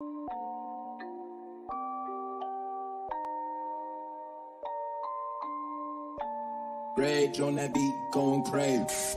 Rage on that beat, going crazy.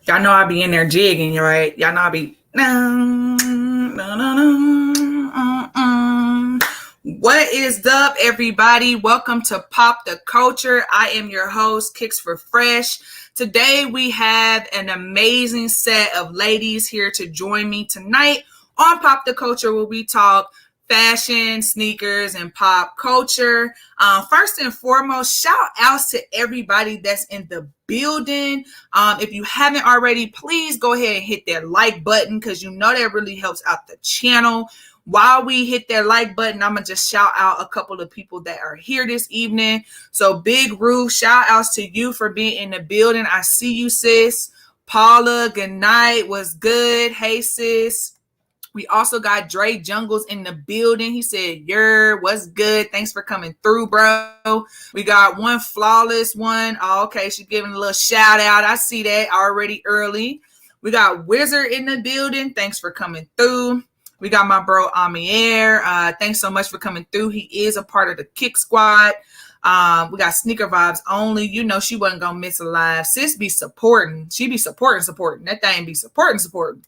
Y'all know I be in there jigging, right? Y'all know I be. What is up, everybody? Welcome to Pop the Culture. I am your host, Kicks for Fresh. Today we have an amazing set of ladies here to join me tonight on Pop the Culture, where we talk fashion, sneakers, and pop culture. First and foremost, shout outs to everybody that's in the building. If you haven't already, please go ahead and hit that like button because you know that really helps out the channel. While we hit that like button, I'm going to just shout out a couple of people that are here this evening. So Big Ruth, shout outs to you for being in the building. I see you, sis. Paula, good night. What's good? Hey, sis. We also got Dre Jungles in the building. He said, what's good? Thanks for coming through, bro. We got one flawless one. Oh, okay, she's giving a little shout out. I see that already early. We got Wizard in the building. Thanks for coming through. We got my bro Amier. Thanks so much for coming through. He is a part of the Kick Squad. We got Sneaker Vibes Only. You know she wasn't going to miss a live. Sis be supporting. She be supporting. That thing be supporting.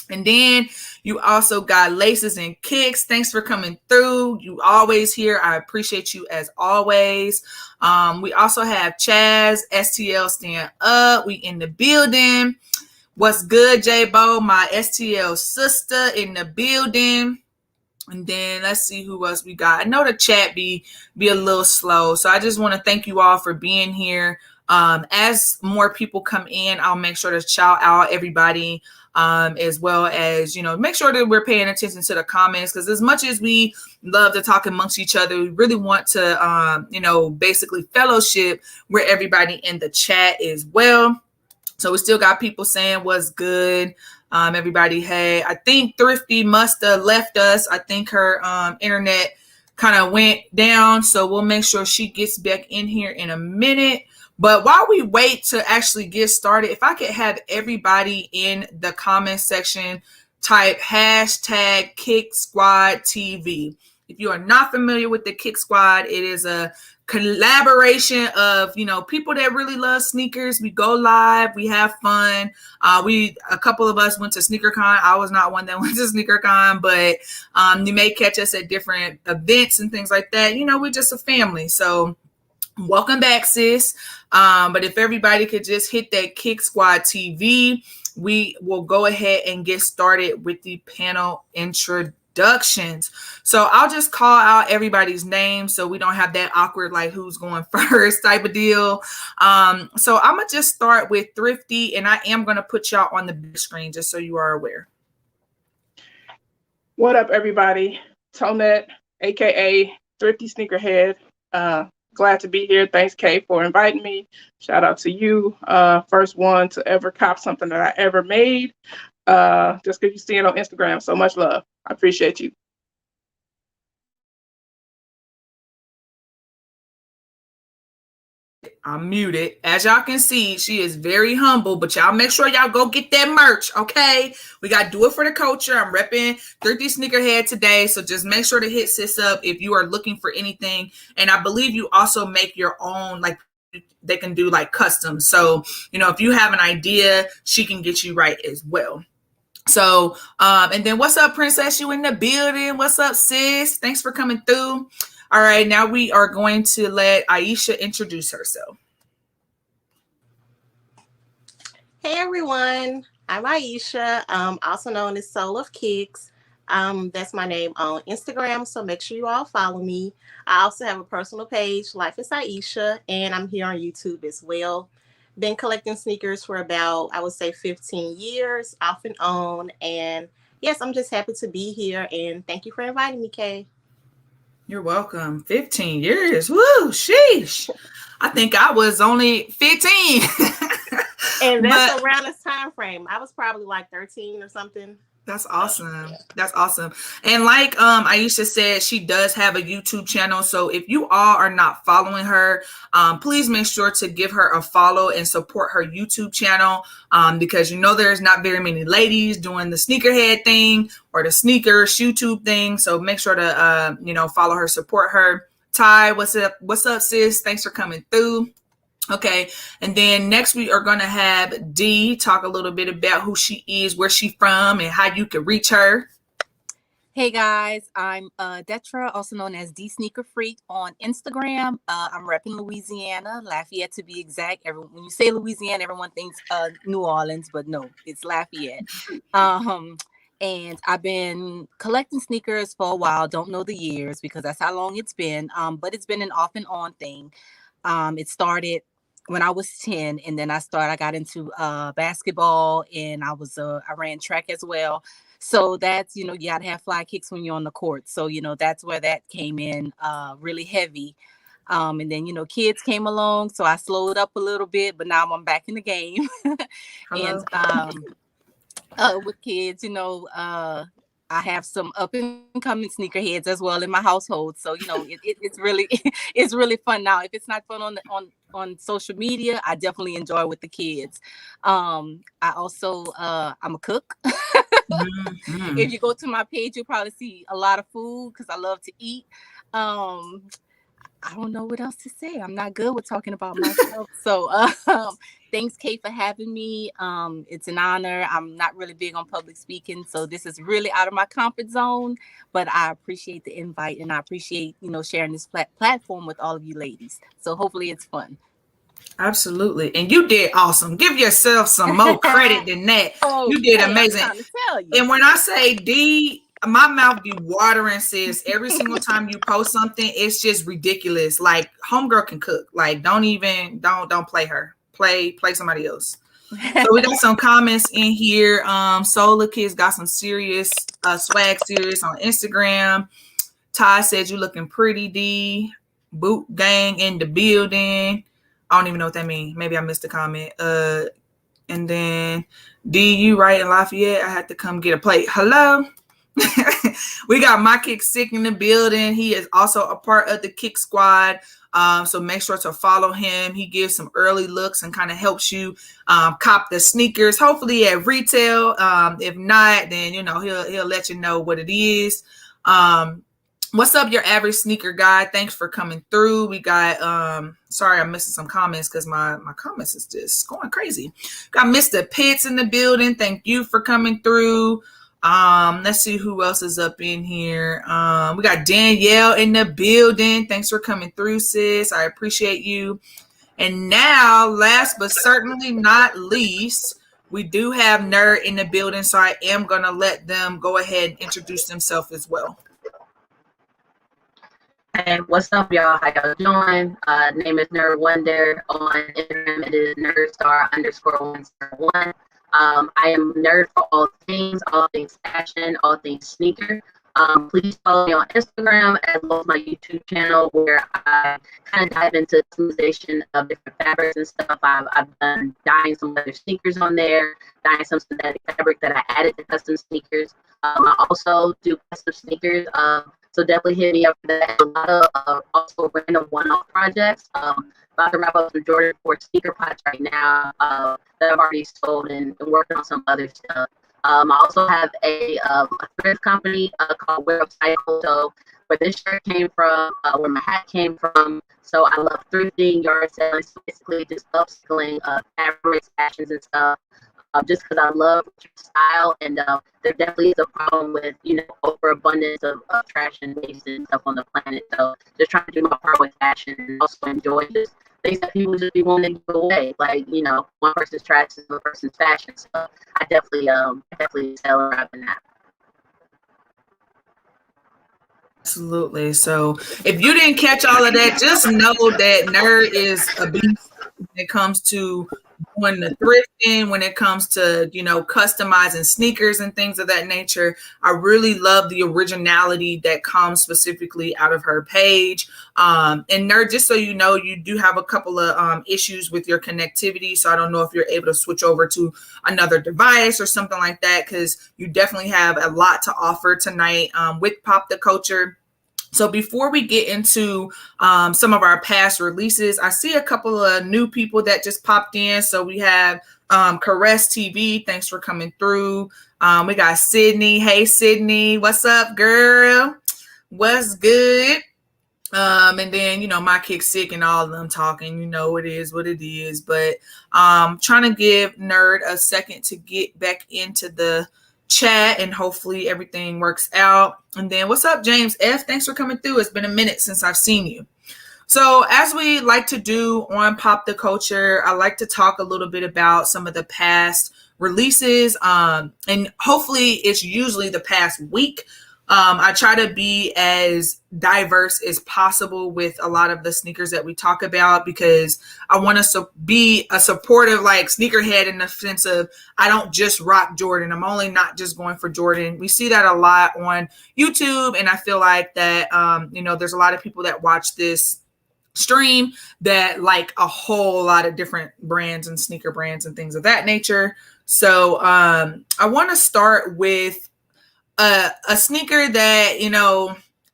And then you also got Laces and Kicks. Thanks for coming through. You always here. I appreciate you as always. We also have Chaz, STL Stand Up. We in the building. What's good, J-Bo? My STL sister in the building. And then let's see who else we got. I know the chat be a little slow. So I just want to thank you all for being here. As more people come in, I'll make sure to shout out everybody. As well as, make sure that we're paying attention to the comments, because as much as we love to talk amongst each other, we really want to, basically fellowship with everybody in the chat as well. So we still got people saying what's good. Everybody, hey, I think Thrifty must have left us. I think her internet kind of went down. So we'll make sure she gets back in here in a minute. But while we wait to actually get started, if I could have everybody in the comment section type hashtag Kick Squad TV. If you are not familiar with the Kick Squad, it is a collaboration of, people that really love sneakers. We go live, we have fun. A couple of us went to SneakerCon. I was not one that went to SneakerCon, but you may catch us at different events and things like that. We're just a family. So welcome back, sis. But if everybody could just hit that Kick Squad TV, we will go ahead and get started with the panel introductions. So I'll just call out everybody's name so we don't have that awkward, like who's going first type of deal. So I'm going to just start with Thrifty, and I am going to put y'all on the big screen just so you are aware. What up, everybody? Tonette, aka Thrifty Sneakerhead. Glad to be here. Thanks, Kay, for inviting me. Shout out to you. First one to ever cop something that I ever made. Just because you see it on Instagram. So much love. I appreciate you. I'm muted. As y'all can see, she is very humble, but y'all make sure y'all go get that merch, okay? We got to do it for the culture. I'm repping Thrifty Sneakerhead today, so just make sure to hit sis up if you are looking for anything. And I believe you also make your own, like, they can do like custom. So, if you have an idea, she can get you right as well. So, and then what's up, Princess? You in the building? What's up, sis? Thanks for coming through. All right, now we are going to let Aisha introduce herself. Hey everyone, I'm Aisha, also known as Soul of Kicks. That's my name on Instagram, so make sure you all follow me. I also have a personal page, Life is Aisha, and I'm here on YouTube as well. Been collecting sneakers for about, I would say, 15 years, off and on, and yes, I'm just happy to be here, and thank you for inviting me, Kay. You're welcome. 15 years. Woo, sheesh. I think I was only 15. And that's But around this time frame. I was probably like 13 or something. that's So, awesome. yeah. That's awesome. And like Aisha said, she does have a YouTube channel. So if you all are not following her, please make sure to give her a follow and support her YouTube channel, because there's not very many ladies doing the sneakerhead thing or the sneaker YouTube thing. So make sure to follow her, support her. Ty, what's up? What's up, sis? Thanks for coming through. Okay, and then next we are going to have Dee talk a little bit about who she is, where she's from, and how you can reach her. Hey guys, I'm Detra, also known as D Sneaker Freak on Instagram. I'm repping Louisiana, Lafayette to be exact. When you say Louisiana, everyone thinks New Orleans, but no, it's Lafayette. And I've been collecting sneakers for a while. Don't know the years because that's how long it's been. But it's been an off and on thing. It started when I was 10, and then I got into basketball, and I ran track as well. So that's, you gotta have fly kicks when you're on the court. So, that's where that came in really heavy. And then, kids came along, so I slowed up a little bit, but now I'm back in the game. And with kids, I have some up and coming sneakerheads as well in my household. So, it's really, it's really fun now. If it's not fun on social media, I definitely enjoy with the kids. I also, I'm a cook. Mm-hmm. If you go to my page, you'll probably see a lot of food because I love to eat. I don't know what else to say. I'm not good with talking about myself. So thanks, Kate, for having me. It's an honor. I'm not really big on public speaking, so this is really out of my comfort zone, but I appreciate the invite, and I appreciate, sharing this platform with all of you ladies. So hopefully it's fun. Absolutely. And you did awesome. Give yourself some more credit than that. Oh, you did amazing. I'm trying to tell you. And when I say D, my mouth be watering, sis. Every single time you post something, it's just ridiculous. Like, homegirl can cook. Like, don't play her. Play somebody else. So we got some comments in here. Soulja Kids got some serious swag serious on Instagram. Ty said you looking pretty, D. Boot gang in the building. I don't even know what that means. Maybe I missed a comment. And then D, you right in Lafayette. I had to come get a plate. Hello. We got My Kick Sick in the building. He is also a part of the Kick Squad. So make sure to follow him. He gives some early looks and kind of helps you cop the sneakers, hopefully at retail. If not, then he'll let you know what it is. What's up, your average sneaker guy? Thanks for coming through. We got sorry I'm missing some comments because my comments is just going crazy. Got Mr. Pitts in the building. Thank you for coming through. Let's see who else is up in here. We got Danielle in the building. Thanks for coming through, sis. I appreciate you. And now, last but certainly not least, we do have Nerd in the building, so I am gonna let them go ahead and introduce themselves as well. Hey, what's up, y'all? How y'all doing? Name is Nerd Wonder. On Instagram, it is nerdstar_101. I am nerd for all things fashion, all things sneaker. Please follow me on Instagram as well as my YouTube channel, where I kind of dive into customization of different fabrics and stuff. I've done dyeing some leather sneakers on there, dyeing some synthetic fabric that I added to custom sneakers. I also do custom sneakers. So definitely hit me up for that. A lot of also random one-off projects. About to wrap up some Jordan 4 sneaker pots right now that I've already sold and working on some other stuff. I also have a thrift company called Wear Upcycle. So where this shirt came from, where my hat came from. So I love thrifting, yard selling, so basically just upcycling fabrics, fashions, and stuff. Just because I love style, and there definitely is a problem with overabundance of trash and waste and stuff on the planet. So just trying to do my part with fashion and also enjoy just things that people just be wanting to give away. Like one person's trash is another person's fashion. So I definitely sell and rap in that. Absolutely. So if you didn't catch all of that, just know that Nerd is a beast when it comes to when the thrifting, when it comes to, customizing sneakers and things of that nature. I really love the originality that comes specifically out of her page. And Nerd, just so you know, you do have a couple of issues with your connectivity. So I don't know if you're able to switch over to another device or something like that, because you definitely have a lot to offer tonight with Pop the Culture. So before we get into some of our past releases, I see a couple of new people that just popped in. So we have Caress TV. Thanks for coming through. We got Sydney. Hey, Sydney. What's up, girl? What's good? And then, my kid's sick and all of them talking, it is what it is. But trying to give Nerd a second to get back into the chat, and hopefully everything works out. And then what's up, James F? Thanks for coming through. It's been a minute since I've seen you. So as we like to do on Pop the Culture, I like to talk a little bit about some of the past releases. And hopefully it's usually the past week. I try to be as diverse as possible with a lot of the sneakers that we talk about, because I want to be a supportive, sneakerhead, in the sense of I don't just rock Jordan. I'm only not just going for Jordan. We see that a lot on YouTube, and I feel like that, there's a lot of people that watch this stream that like a whole lot of different brands and sneaker brands and things of that nature. So I want to start with a sneaker that,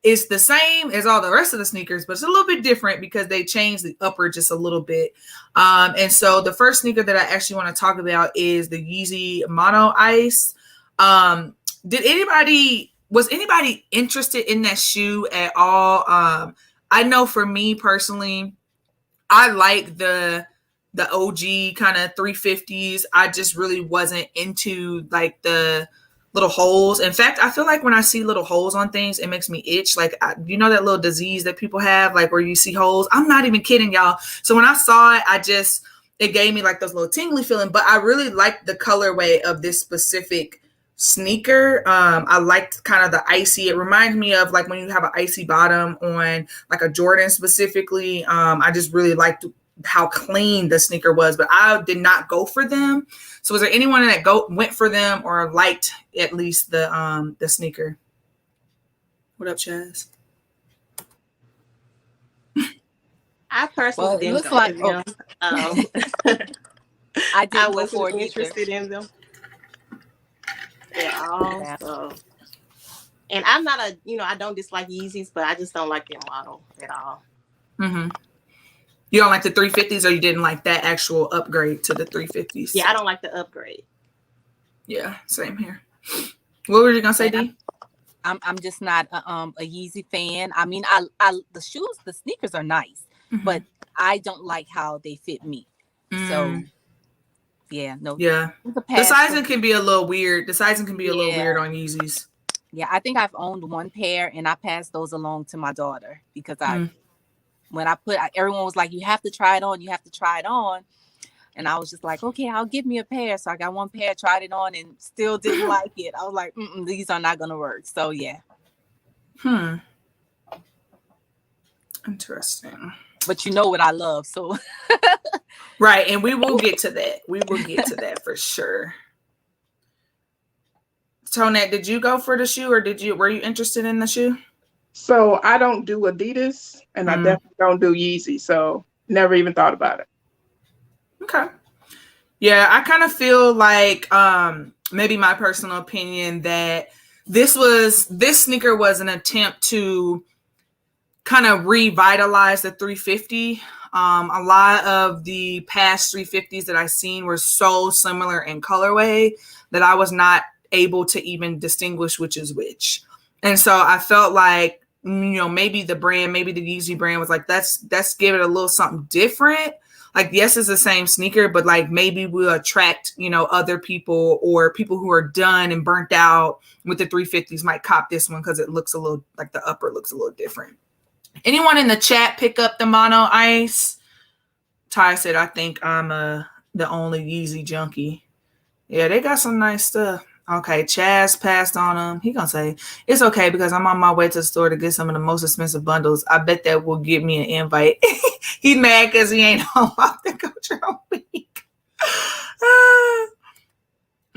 is the same as all the rest of the sneakers, but it's a little bit different because they changed the upper just a little bit. And so the first sneaker that I actually want to talk about is the Yeezy Mono Ice. Was anybody interested in that shoe at all? I know for me personally, I like the OG kind of 350s. I just really wasn't into the little holes. In fact, I feel like when I see little holes on things, it makes me itch. That little disease that people have, where you see holes. I'm not even kidding, y'all. So when I saw it, it gave me those little tingly feeling. But I really liked the colorway of this specific sneaker. I liked kind of the icy. It reminds me of when you have an icy bottom on a Jordan specifically. I just really liked how clean the sneaker was, but I did not go for them. So was there anyone that went for them or liked at least the sneaker? What up, Chaz? I personally didn't go for them. I wasn't interested in them at all. Yeah. So, and I'm not I don't dislike Yeezys, but I just don't like their model at all. Mm-hmm. You don't like the 350s, or you didn't like that actual upgrade to the 350s? Yeah, I don't like the upgrade. Yeah, same here. What were you gonna say, D? I'm just not a Yeezy fan. I mean, the sneakers are nice, mm-hmm. but I don't like how they fit me. So yeah, no. Yeah. The sizing can be a little weird. A little weird on Yeezys. Yeah, I think I've owned one pair, and I passed those along to my daughter because everyone was like, you have to try it on. And I was just like, okay, I'll give me a pair. So I got one pair, tried it on, and still didn't like it. I was like, these are not going to work. So yeah. Interesting. But you know what I love, so. Right, and we will get to that. We will get to that for sure. Tonette, did you go for the shoe, or were you interested in the shoe? So I don't do Adidas, and I definitely don't do Yeezy, so never even thought about it. Okay. Yeah, I kind of feel like maybe my personal opinion that this sneaker was an attempt to kind of revitalize the 350. A lot of the past 350s that I've seen were so similar in colorway that I was not able to even distinguish which is which. And so I felt like, maybe the Yeezy brand was like, let's give it a little something different. Yes, it's the same sneaker, but maybe we'll attract, other people, or people who are done and burnt out with the 350s might cop this one because it looks a little the upper looks a little different. Anyone in the chat pick up the Mono Ice? Ty said, I think I'm the only Yeezy junkie. Yeah, they got some nice stuff. Okay, Chaz passed on them. He gonna say, it's okay because I'm on my way to the store to get some of the most expensive bundles. I bet that will give me an invite. He mad because he ain't on Pop the Culture all week. I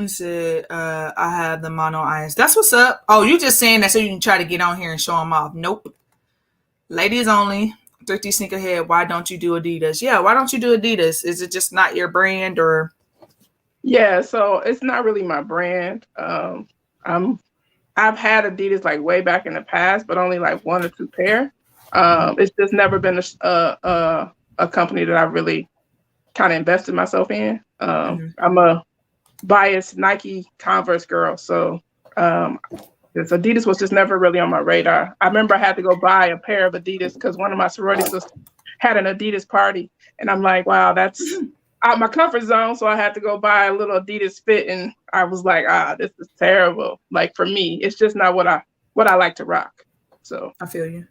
said, I have the mono ice. That's what's up. Oh, you just saying that so you can try to get on here and show them off. Nope. Ladies only. Thrifty sneakerhead. Why don't you do Adidas? Yeah, why don't you do Adidas? Is it just not your brand or? Yeah, so it's not really my brand. I've had Adidas like way back in the past, but only like 1 or 2 pair. It's just never been a company that I really kind of invested myself in. I'm a biased Nike Converse girl, so this Adidas was just never really on my radar. I remember I had to go buy a pair of Adidas because one of my sorority sisters had an Adidas party, and I'm like, wow, that's out my comfort zone. So I had to go buy a little Adidas fit, and I was like, this is terrible. Like for me, it's just not what I like to rock. So I feel you.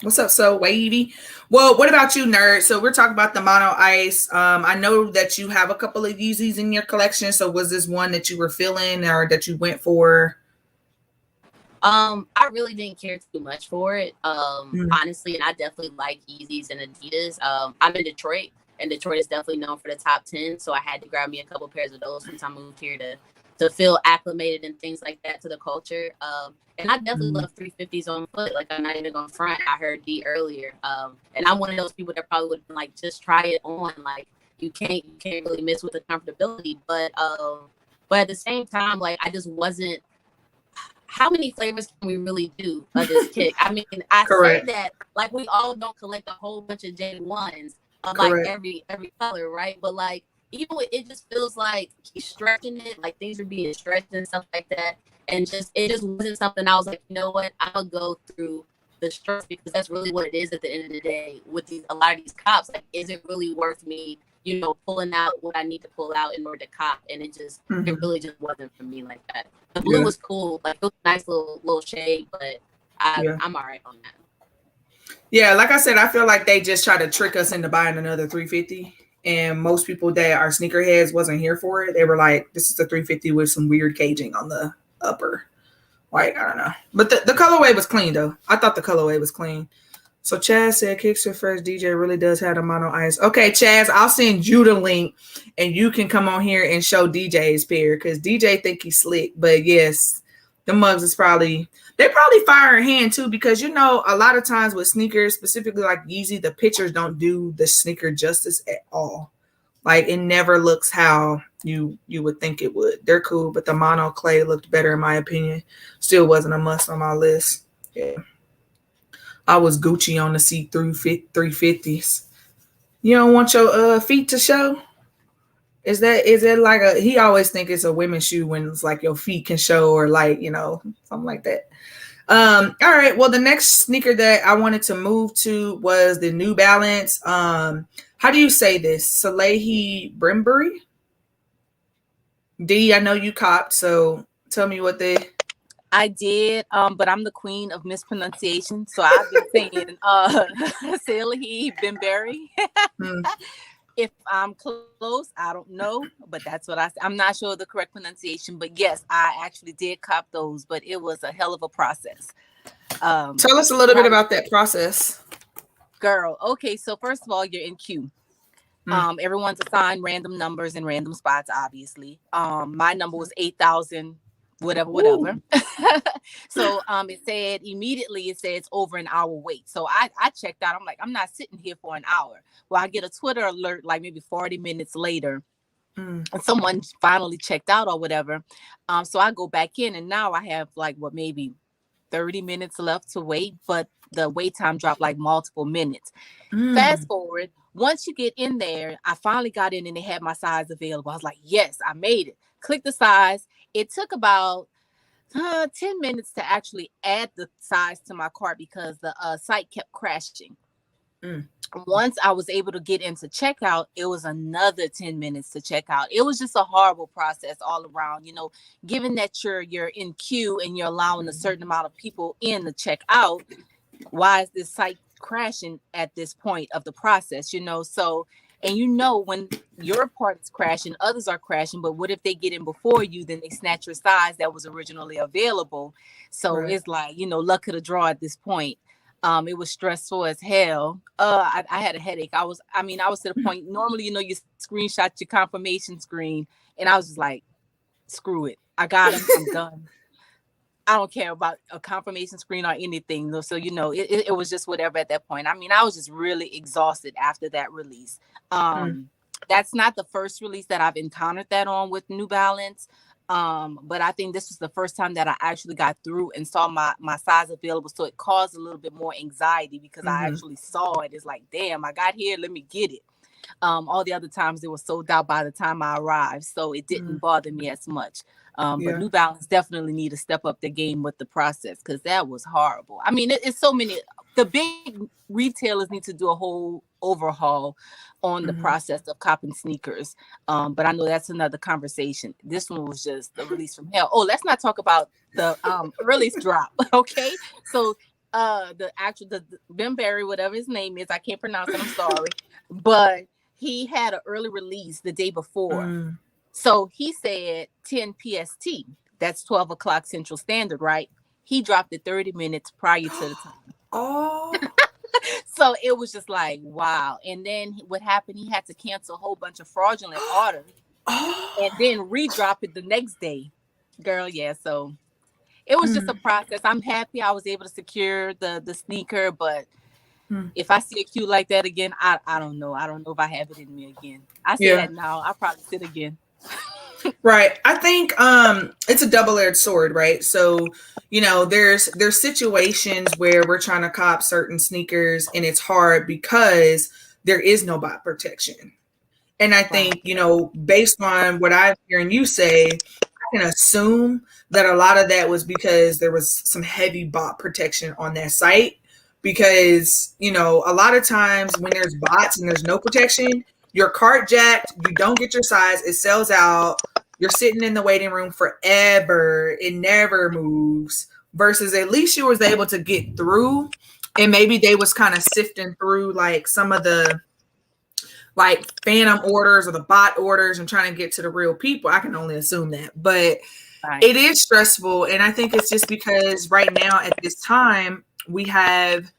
What's up, so wavy? Well, what about you, nerd? So we're talking about the mono ice. I know that you have a couple of Yeezys in your collection. So was this one that you were feeling or that you went for? I really didn't care too much for it, honestly, and I definitely like Yeezys and Adidas. I'm in Detroit, and Detroit is definitely known for the top 10, so I had to grab me a couple pairs of those since I moved here to feel acclimated and things like that to the culture. And I definitely love 350s on foot. Like, I'm not even going to front. I heard D earlier, and I'm one of those people that probably would have been like, just try it on. Like, you can't really miss with the comfortability, but at the same time, like, I just wasn't. How many flavors can we really do of this kick? I mean, I say that like we all don't collect a whole bunch of J1s of like every color, right? But like even with it just feels like he's stretching it, like things are being stretched and stuff like that. And it just wasn't something I was like, you know what, I'll go through the stress because that's really what it is at the end of the day with a lot of these cops. Like, is it really worth me, pulling out what I need to pull out in order to cop? And it really just wasn't for me like that. The blue was cool, like it was a nice little shade, but I'm all right on that. Yeah, like I said, I feel like they just try to trick us into buying another 350. And most people that are sneakerheads wasn't here for it. They were like, this is a 350 with some weird caging on the upper. Like, I don't know. But the colorway was clean, though. I thought the colorway was clean. So Chaz said, Kicks Your First DJ really does have the mono ice. Okay, Chaz, I'll send you the link, and you can come on here and show DJ's pair, because DJ think he's slick. But yes, the mugs is probably fire in hand, too, because, a lot of times with sneakers, specifically like Yeezy, the pictures don't do the sneaker justice at all. Like, it never looks how you would think it would. They're cool, but the mono clay looked better, in my opinion. Still wasn't a must on my list. Yeah. I was Gucci on the see-through 350s. You don't want your feet to show? Is it like he always think it's a women's shoe when it's like your feet can show or like, something like that. All right. Well, the next sneaker that I wanted to move to was the New Balance. How do you say this? Salehi Brimbury? D, I know you copped, so tell me what they... I did, but I'm the queen of mispronunciation, so I've been saying Salehi Bimberry. If I'm close, I don't know, but that's what I'm not sure of the correct pronunciation, but yes, I actually did cop those, but it was a hell of a process. Tell us a little bit about that process. Girl, okay, so first of all, you're in queue. Everyone's assigned random numbers and random spots, obviously. My number was 8,000. Whatever. So it says over an hour wait. So I checked out. I'm like, I'm not sitting here for an hour. Well, I get a Twitter alert like maybe 40 minutes later. And someone finally checked out or whatever. So I go back in and now I have like maybe 30 minutes left to wait, but the wait time dropped like multiple minutes. Fast forward, once you get in there, I finally got in and they had my size available. I was like, yes, I made it. Click the size. It took about 10 minutes to actually add the size to my cart because the site kept crashing. Once I was able to get into checkout, it was another 10 minutes to check out. It was just a horrible process all around, given that you're in queue and you're allowing a certain amount of people in to check out. Why is this site crashing at this point of the process, So, and when your part is crashing, others are crashing, but what if they get in before you, then they snatch your size that was originally available. So It's like, luck of the draw at this point. It was stressful as hell. I had a headache. I was to the point, normally, you screenshot your confirmation screen, and I was just like, screw it. I got him. I'm done. I don't care about a confirmation screen or anything. So, it was just whatever at that point. I mean, I was just really exhausted after that release. That's not the first release that I've encountered that on with New Balance. But I think this was the first time that I actually got through and saw my size available. So it caused a little bit more anxiety because I actually saw it. It's like, damn, I got here. Let me get it. All the other times they were sold out by the time I arrived. So it didn't bother me as much. But New Balance definitely need to step up the game with the process because that was horrible. I mean, it's so many. The big retailers need to do a whole overhaul on the process of copping sneakers. But I know that's another conversation. This one was just the release from hell. Oh, let's not talk about the release drop. Okay. So the Ben Berry, whatever his name is, I can't pronounce it, I'm sorry. But he had an early release the day before. So he said 10 PST. That's 12 o'clock Central Standard, right? He dropped it 30 minutes prior to the time. Oh. So it was just like, wow. And then what happened, he had to cancel a whole bunch of fraudulent orders and then redrop it the next day. Girl, yeah. So it was just a process. I'm happy I was able to secure the sneaker, but if I see a queue like that again, I don't know. I don't know if I have it in me again. I say that now. I'll probably sit again. Right. I think it's a double-edged sword, right? So, there's situations where we're trying to cop certain sneakers and it's hard because there is no bot protection. And I think, based on what I'm hearing you say, I can assume that a lot of that was because there was some heavy bot protection on that site. Because, a lot of times when there's bots and there's no protection, your cart jacked, you don't get your size, it sells out, you're sitting in the waiting room forever, it never moves, versus at least you was able to get through, and maybe they was kind of sifting through like some of the like phantom orders or the bot orders and trying to get to the real people. I can only assume that, but it is stressful, and I think it's just because right now at this time we have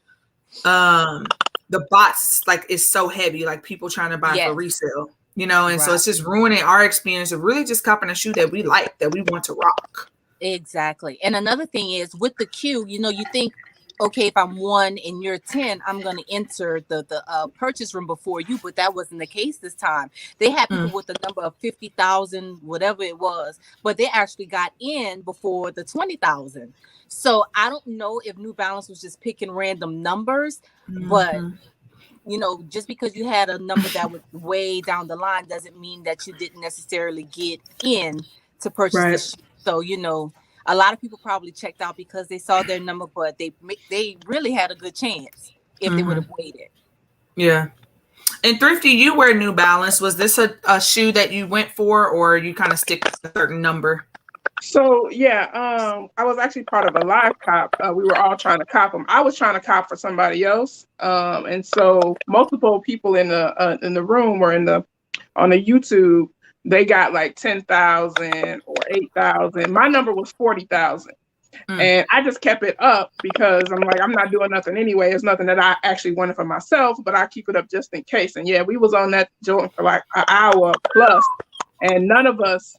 the bots, like, is so heavy, like people trying to buy for resale, and so it's just ruining our experience of really just copping a shoe that we like, that we want to rock. Exactly. And another thing is with the queue, you think, okay, if I'm 1 and you're 10, I'm going to enter the purchase room before you, but that wasn't the case this time. They had people with a number of 50,000, whatever it was, but they actually got in before the 20,000. So I don't know if New Balance was just picking random numbers, but just because you had a number that was way down the line doesn't mean that you didn't necessarily get in to purchase the shoe. So, a lot of people probably checked out because they saw their number, but they really had a good chance if they would have waited. Yeah. And Thrifty, you wear New Balance. Was this a shoe that you went for, or you kind of stick to a certain number? So I was actually part of a live cop. We were all trying to cop them. I was trying to cop for somebody else, and so multiple people in the room or on the YouTube, they got like 10,000 or 8,000. My number was 40,000, and I just kept it up because I'm like, I'm not doing nothing anyway. It's nothing that I actually wanted for myself, but I keep it up just in case. And we was on that joint for like an hour plus, and none of us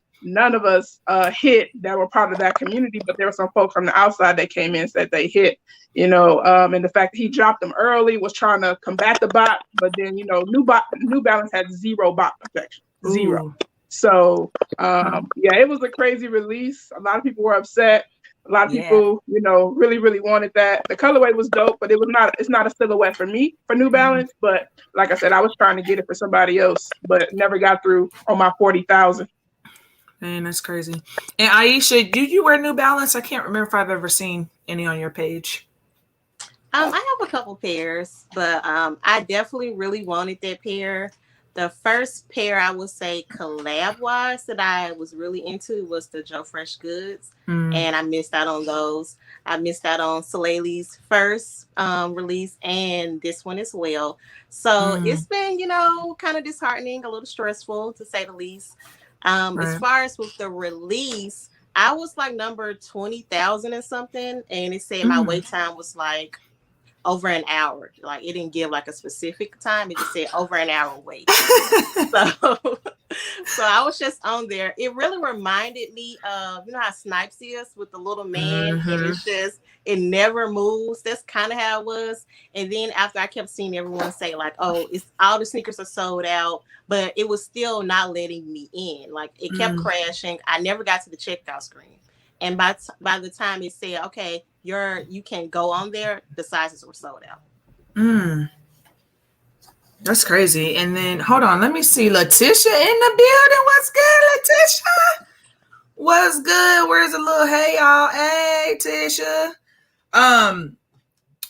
hit that were part of that community, but there were some folks from the outside that came in and said they hit, and the fact that he dropped them early, was trying to combat the bot, but then New Balance had zero bot protection, zero. So it was a crazy release. A lot of people were upset. A lot of people, really, really wanted that. The colorway was dope, but it's not a silhouette for me for New Balance. But like I said, I was trying to get it for somebody else, but never got through on my 40,000. Man, that's crazy. And Aisha, do you wear New Balance? I can't remember if I've ever seen any on your page. I have a couple pairs, but I definitely really wanted that pair. The first pair I would say collab-wise that I was really into was the Joe Fresh Goods, and I missed out on those. I missed out on Soleil's first release and this one as well. So it's been, kind of disheartening, a little stressful to say the least. As far as with the release, I was like number 20,000 or something, and it said my wait time was like over an hour. Like it didn't give like a specific time. It just said over an hour wait. So I was just on there. It really reminded me of, you know how Snipes is with the little man, and it's just, it never moves. That's kind of how it was. And then after I kept seeing everyone say like, oh, it's all the sneakers are sold out, but it was still not letting me in. Like it kept crashing. I never got to the checkout screen. And by the time it said, okay, you can go on there, the sizes were sold out. That's crazy. And then hold on, let me see. Letitia in the building. What's good, Letitia? What's good? Where's the little hey y'all? Hey, Tisha.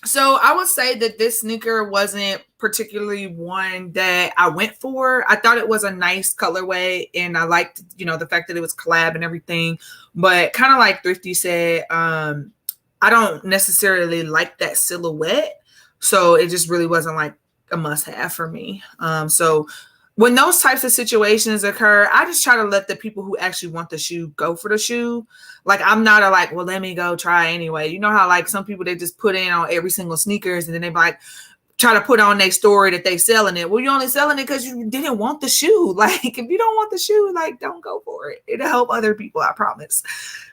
So I would say that this sneaker wasn't particularly one that I went for. I thought it was a nice colorway, and I liked, you know, the fact that it was collab and everything. But kind of like Thrifty said, I don't necessarily like that silhouette. So it just really wasn't like a must-have for me. So when those types of situations occur, I just try to let the people who actually want the shoe go for the shoe. Like I'm not a like, well, let me go try anyway. You know how like some people, they just put in on every single sneakers and then they like try to put on their story that they selling it. Well, you're only selling it because you didn't want the shoe. Like if you don't want the shoe, like don't go for it. It'll help other people, I promise.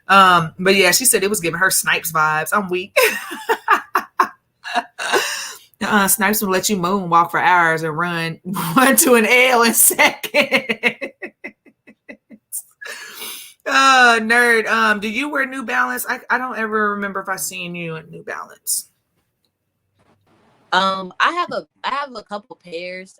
But yeah, she said it was giving her Snipes vibes. I'm weak. Snipes will let you moonwalk for hours and run to an L in seconds. Nerd. Do you wear New Balance? I don't ever remember if I seen you in New Balance. I have a couple pairs.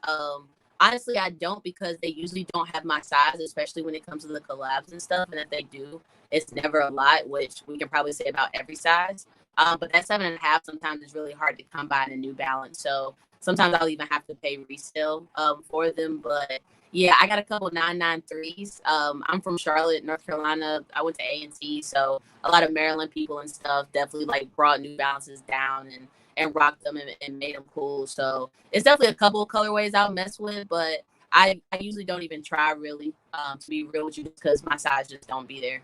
Honestly, I don't, because they usually don't have my size, especially when it comes to the collabs and stuff. And if they do, it's never a lot, which we can probably say about every size. But that 7.5 sometimes is really hard to come by in a New Balance. So sometimes I'll even have to pay resale for them. But yeah, I got a couple 993s. I'm from Charlotte, North Carolina. I went to A&T, so a lot of Maryland people and stuff definitely like brought New Balances down and rocked them and made them cool. So it's definitely a couple of colorways I'll mess with, but I usually don't even try really, to be real with you, because my size just don't be there.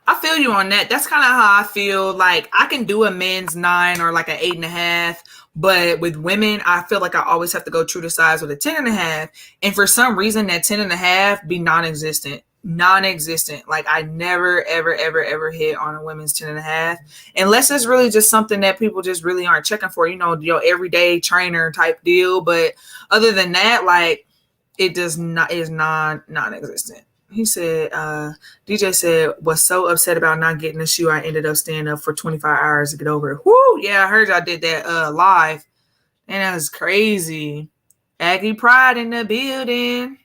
I feel you on that. That's kind of how I feel. Like I can do a men's 9 or like an 8.5, but with women, I feel like I always have to go true to size with a 10.5. And for some reason, that 10.5 be non-existent. Like I never, ever hit on a women's 10.5, unless it's really just something that people just really aren't checking for, you know, your everyday trainer type deal. But other than that, like it is non-existent. He said, DJ said, was so upset about not getting the shoe, I ended up staying up for 25 hours to get over it. Whoo, yeah, I heard y'all did that live. And that was crazy. Aggie Pride in the building.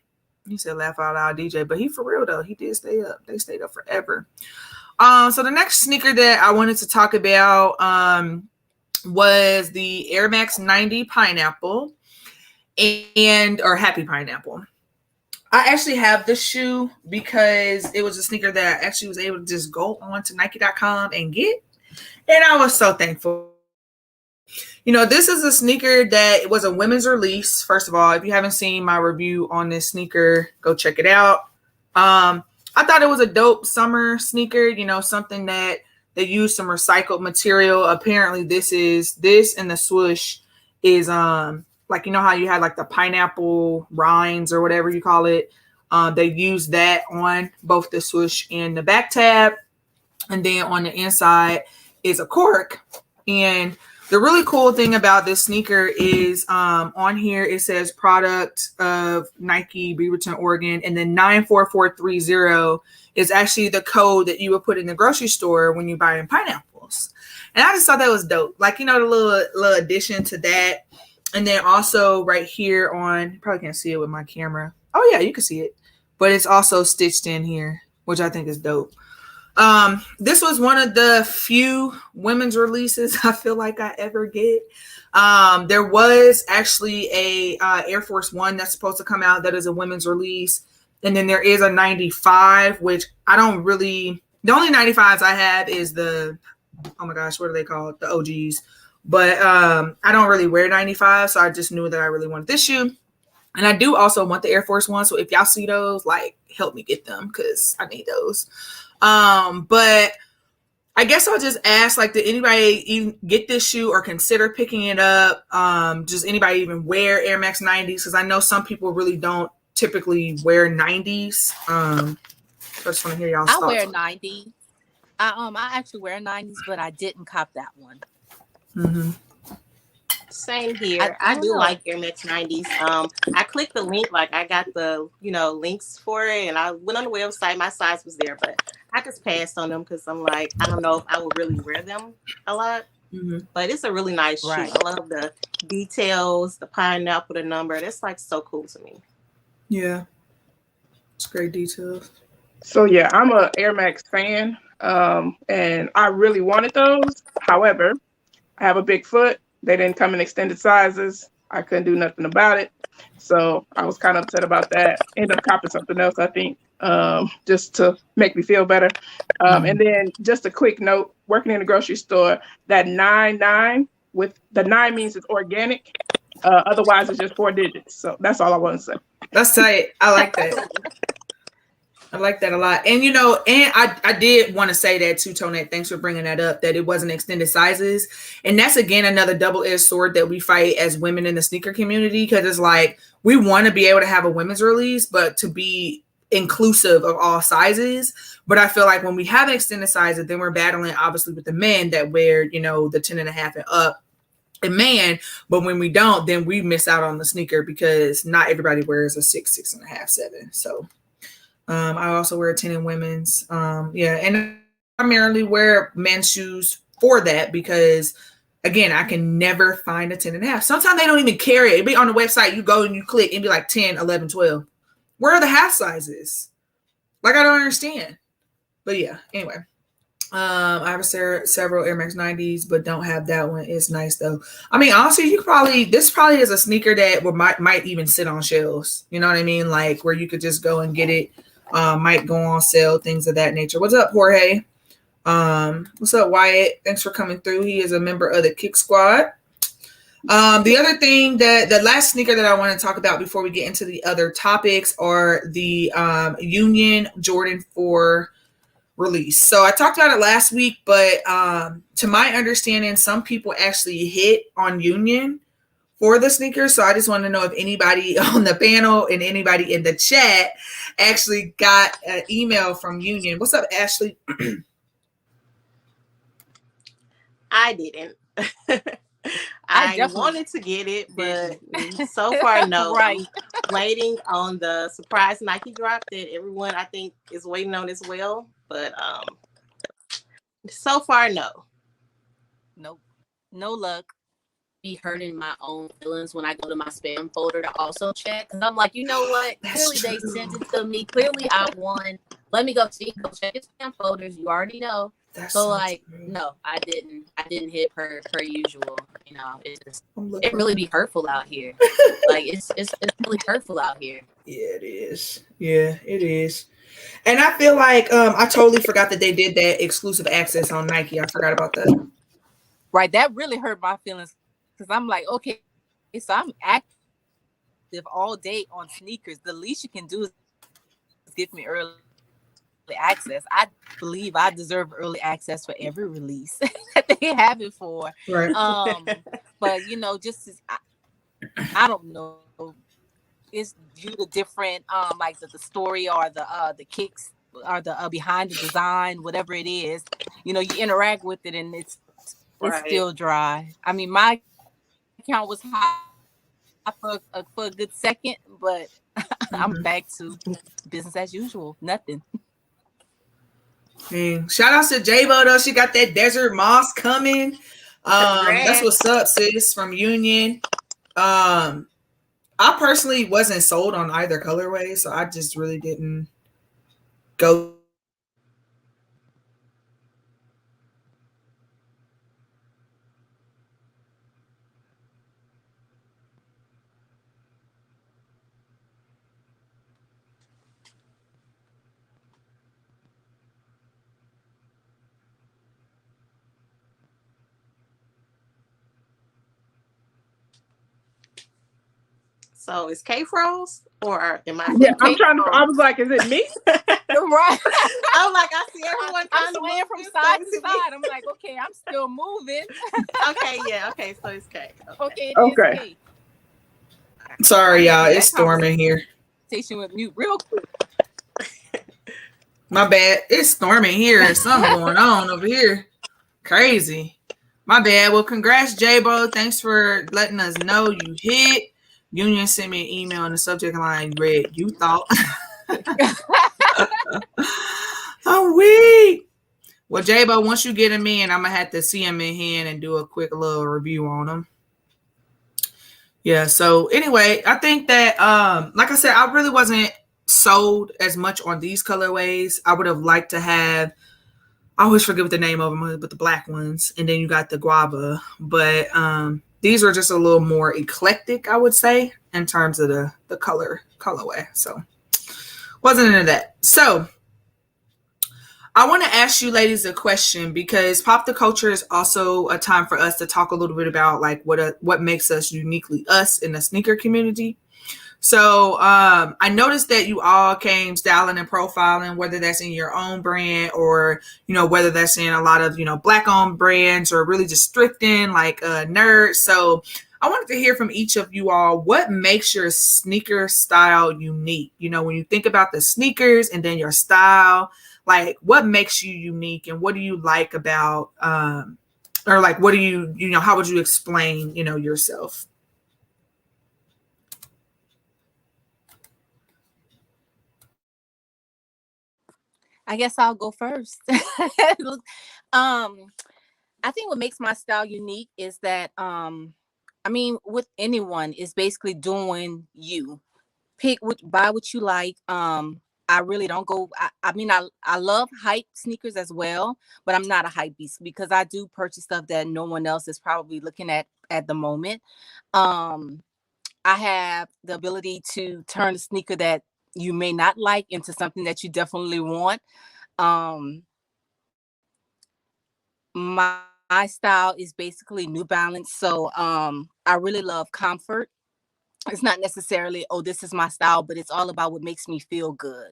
He said, laugh out loud, DJ. But he for real, though. He did stay up. They stayed up forever. So the next sneaker that I wanted to talk about was the Air Max 90 Pineapple or Happy Pineapple. I actually have this shoe because it was a sneaker that I actually was able to just go on to Nike.com and get. And I was so thankful. You know, this is a sneaker that was a women's release. First of all, if you haven't seen my review on this sneaker, go check it out. I thought it was a dope summer sneaker, you know, something that they used some recycled material. Apparently this and the swoosh is, like, you know how you had like the pineapple rinds or whatever you call it. They used that on both the swoosh and the back tab. And then on the inside is a cork. And the really cool thing about this sneaker is on here, it says product of Nike, Beaverton, Oregon. And then 94430 is actually the code that you would put in the grocery store when you're buying pineapples. And I just thought that was dope. Like, you know, the little addition to that. And then also right here on, you probably can't see it with my camera. Oh yeah, you can see it. But it's also stitched in here, which I think is dope. This was one of the few women's releases I feel like I ever get. There was actually a Air Force One that's supposed to come out that is a women's release. And then there is a 95, which I don't really, the only 95s I have is the, oh my gosh, what are they called? The OGs. But I don't really wear 95, so I just knew that I really wanted this shoe. And I do also want the Air Force One. So if y'all see those, like, help me get them because I need those. But I guess I'll just ask, like, did anybody even get this shoe or consider picking it up? Does anybody even wear Air Max 90s? Because I know some people really don't typically wear 90s. I just want to hear y'all's thoughts. I wear 90s. I actually wear 90s, but I didn't cop that one. Mm-hmm. Same here. I do like Air Max 90s. I clicked the link, like I got the, links for it, and I went on the website. My size was there, but I just passed on them because I'm like, I don't know if I would really wear them a lot. Mm-hmm. But it's a really nice shoe. I love the details, the pineapple, the number. That's like so cool to me. Yeah, it's great details. So yeah, I'm a Air Max fan, and I really wanted those. However, I have a big foot. They didn't come in extended sizes. I couldn't do nothing about it. So I was kind of upset about that. Ended up copping something else, I think, just to make me feel better. And then just a quick note, working in the grocery store, that 99 with the 9 means it's organic. Otherwise, it's just 4 digits. So that's all I want to say. That's tight. I like that. I like that a lot. And, and I did want to say that too, Tonette. Thanks for bringing that up, that it wasn't extended sizes. And that's, again, another double-edged sword that we fight as women in the sneaker community, because it's like we want to be able to have a women's release, but to be inclusive of all sizes. But I feel like when we have an extended sizes, then we're battling, obviously, with the men that wear, the 10 and a half and up. And man, but when we don't, then we miss out on the sneaker because not everybody wears a 6, 6.5, 7. So I also wear a 10 in women's. And I primarily wear men's shoes for that because, again, I can never find a 10 and a half. Sometimes they don't even carry it. It'd be on the website. You go and you click and be like 10, 11, 12. Where are the half sizes? Like, I don't understand. But yeah, anyway. I have several Air Max 90s, but don't have that one. It's nice though. I mean, honestly, this probably is a sneaker that might even sit on shelves. You know what I mean? Like where you could just go and get it. Might go on sale, things of that nature. What's up, Jorge? What's up, Wyatt? Thanks for coming through. He is a member of the Kick Squad. The other thing the last sneaker that I want to talk about before we get into the other topics are the Union Jordan 4 release. So I talked about it last week, but to my understanding, some people actually hit on Union for the sneakers. So I just want to know if anybody on the panel and anybody in the chat actually got an email from Union. What's up, Ashley? I didn't. I wanted to get it, but so far, no. Right. I'm waiting on the surprise Nike drop that everyone, I think, is waiting on as well. But so far, no. Nope. No luck. Be hurting my own feelings when I go to my spam folder to also check. Because I'm like, you know what? Clearly they sent it to me. Clearly I won. Let me go see. Go check your spam folders. You already know. So like, no, I didn't hit per usual. It really be hurtful out here. Like it's really hurtful out here. Yeah, it is. Yeah, it is. And I feel like I totally forgot that they did that exclusive access on Nike. I forgot about that. Right, that really hurt my feelings because I'm like, okay, so I'm active all day on sneakers. The least you can do is give me early access. I believe I deserve early access for every release that they have it for. Right. But just as, I don't know. It's due to different like the story or the kicks or the behind the design, whatever it is. You interact with it and it's still dry. I mean, my account was high for a good second, but I'm back to business as usual. Nothing. Shout out to J-Bo though. She got that desert moss coming. That's what's up, sis, from Union. I personally wasn't sold on either colorway, so I just really didn't go. So is K Froze or am I? Yeah, I was like, is it me? Right. I'm like, I see everyone I'm kind of swaying from side to side. I'm like, okay, I'm still moving. Okay, yeah, okay, so it's K. Okay, it is Okay. K. Sorry, y'all. That It's storming here. conversation with mute real quick. My bad. It's storming here. There's something going on over here. Crazy. My bad. Well, congrats, J-Bo. Thanks for letting us know you hit. Union sent me an email on the subject line. Read, you thought. I'm weak. Well, J-Bo, once you get him in, I'm going to have to see him in hand and do a quick little review on him. Yeah, so anyway, I think that, like I said, I really wasn't sold as much on these colorways. I would have liked to have, I always forget what the name of them, but the black ones, and then you got the guava. But these were just a little more eclectic, I would say, in terms of the colorway. So wasn't into that. So I want to ask you ladies a question, because Pop the Culture is also a time for us to talk a little bit about like what makes us uniquely us in the sneaker community. So I noticed that you all came styling and profiling, whether that's in your own brand or, you know, whether that's in a lot of, you know, black owned brands or really just thrifting like Nerd. So I wanted to hear from each of you all, what makes your sneaker style unique? You know, when you think about the sneakers and then your style, like what makes you unique and what do you like about, or like, what do you know, how would you explain, you know, yourself? I guess I'll go first. I think what makes my style unique is that, I mean, with anyone is basically doing you. Buy what you like. I really don't go. I mean, I love hype sneakers as well, but I'm not a hype beast because I do purchase stuff that no one else is probably looking at the moment. I have the ability to turn a sneaker that you may not like into something that you definitely want. Um, my style is basically New Balance, so I really love comfort. It's not necessarily, oh, this is my style, but it's all about what makes me feel good.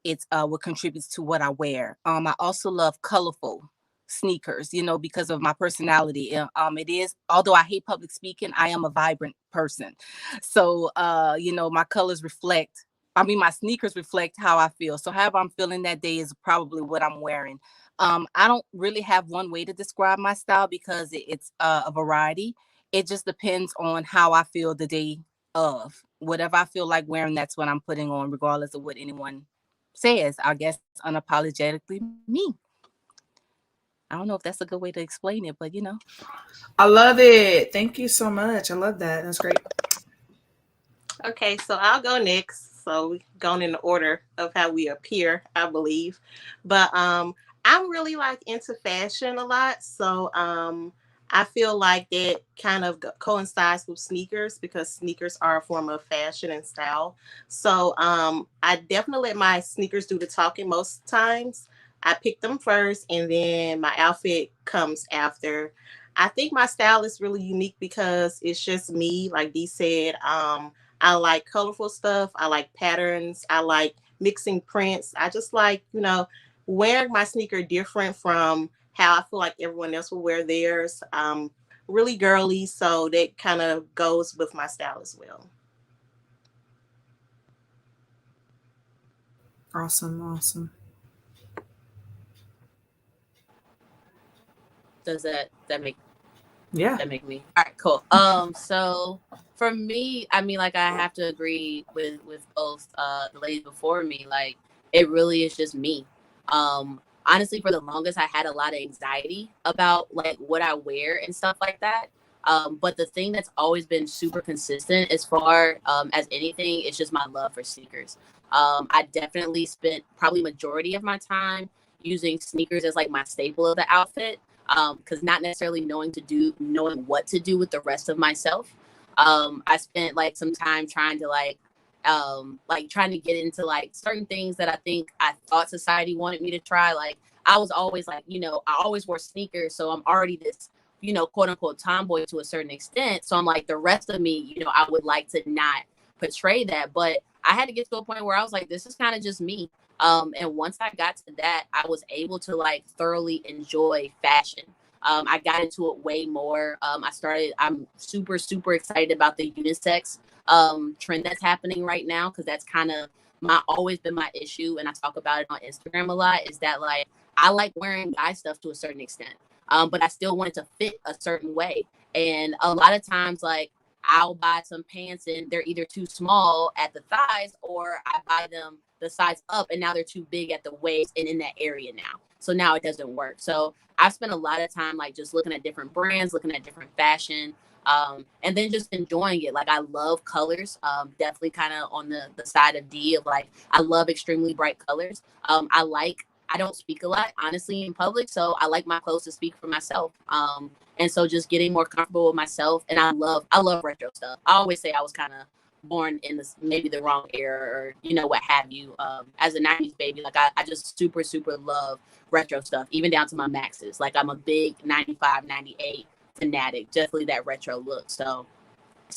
It's what contributes to what I wear. I also love colorful sneakers, you know, because of my personality. It is, although I hate public speaking, I am a vibrant person. So, you know, my colors reflect, I mean, my sneakers reflect how I feel. So however I'm feeling that day is probably what I'm wearing. I don't really have one way to describe my style because it's a variety. It just depends on how I feel the day of. Whatever I feel like wearing, that's what I'm putting on, regardless of what anyone says. I guess unapologetically me. I don't know if that's a good way to explain it, but you know. I love it. Thank you so much. I love that. That's great. Okay, so I'll go next. So we've gone in the order of how we appear, I believe. But I'm really like into fashion a lot. So I feel like that kind of coincides with sneakers because sneakers are a form of fashion and style. So I definitely let my sneakers do the talking most times. I pick them first and then my outfit comes after. I think my style is really unique because it's just me, like Dee said. I like colorful stuff. I like patterns. I like mixing prints. I just like, you know, wearing my sneaker different from how I feel like everyone else will wear theirs. Really girly, so that kind of goes with my style as well. Awesome. Does that make Yeah. that make me all right? Cool. So for me, I mean, like I have to agree with both the ladies before me. Like it really is just me. Honestly, for the longest, I had a lot of anxiety about like what I wear and stuff like that. But the thing that's always been super consistent as far as anything is just my love for sneakers. I definitely spent probably majority of my time using sneakers as like my staple of the outfit. Because not necessarily knowing what to do with the rest of myself. I spent like some time trying to trying to get into like certain things that I think I thought society wanted me to try. Like I was always like, you know, I always wore sneakers, so I'm already this, you know, quote unquote tomboy to a certain extent. So I'm like, the rest of me, you know, I would like to not portray that, but I had to get to a point where I was like, this is kind of just me. And once I got to that, I was able to like thoroughly enjoy fashion. I got into it way more. I'm super, super excited about the unisex trend that's happening right now, because that's kind of always been my issue. And I talk about it on Instagram a lot, is that like, I like wearing guy stuff to a certain extent, but I still want it to fit a certain way. And a lot of times, like, I'll buy some pants and they're either too small at the thighs, or I buy them the size up and now they're too big at the waist and in that area now. So now it doesn't work. So I've spent a lot of time like just looking at different brands, looking at different fashion, and then just enjoying it. Like, I love colors, definitely kind of on the side of D of like, I love extremely bright colors. I don't speak a lot, honestly, in public. So I like my clothes to speak for myself. And so just getting more comfortable with myself. And I love retro stuff. I always say I was kind of born in this, maybe the wrong era, or, you know, what have you. As a 90s baby, like I just super, super love retro stuff, even down to my Maxes. Like, I'm a big 95, 98 fanatic, definitely that retro look. So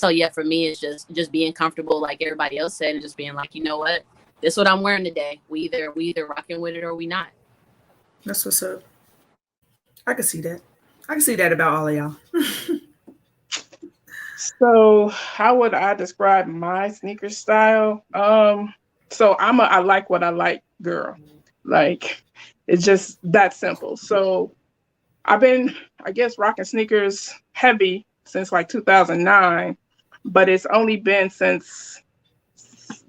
yeah, for me, it's just being comfortable, like everybody else said, and just being like, you know what? This is what I'm wearing today. We either rocking with it or we not. That's what's up. I can see that. I can see that about all of y'all. So how would I describe my sneaker style? So I like what I like girl. Like, it's just that simple. So I've been, I guess, rocking sneakers heavy since like 2009, but it's only been since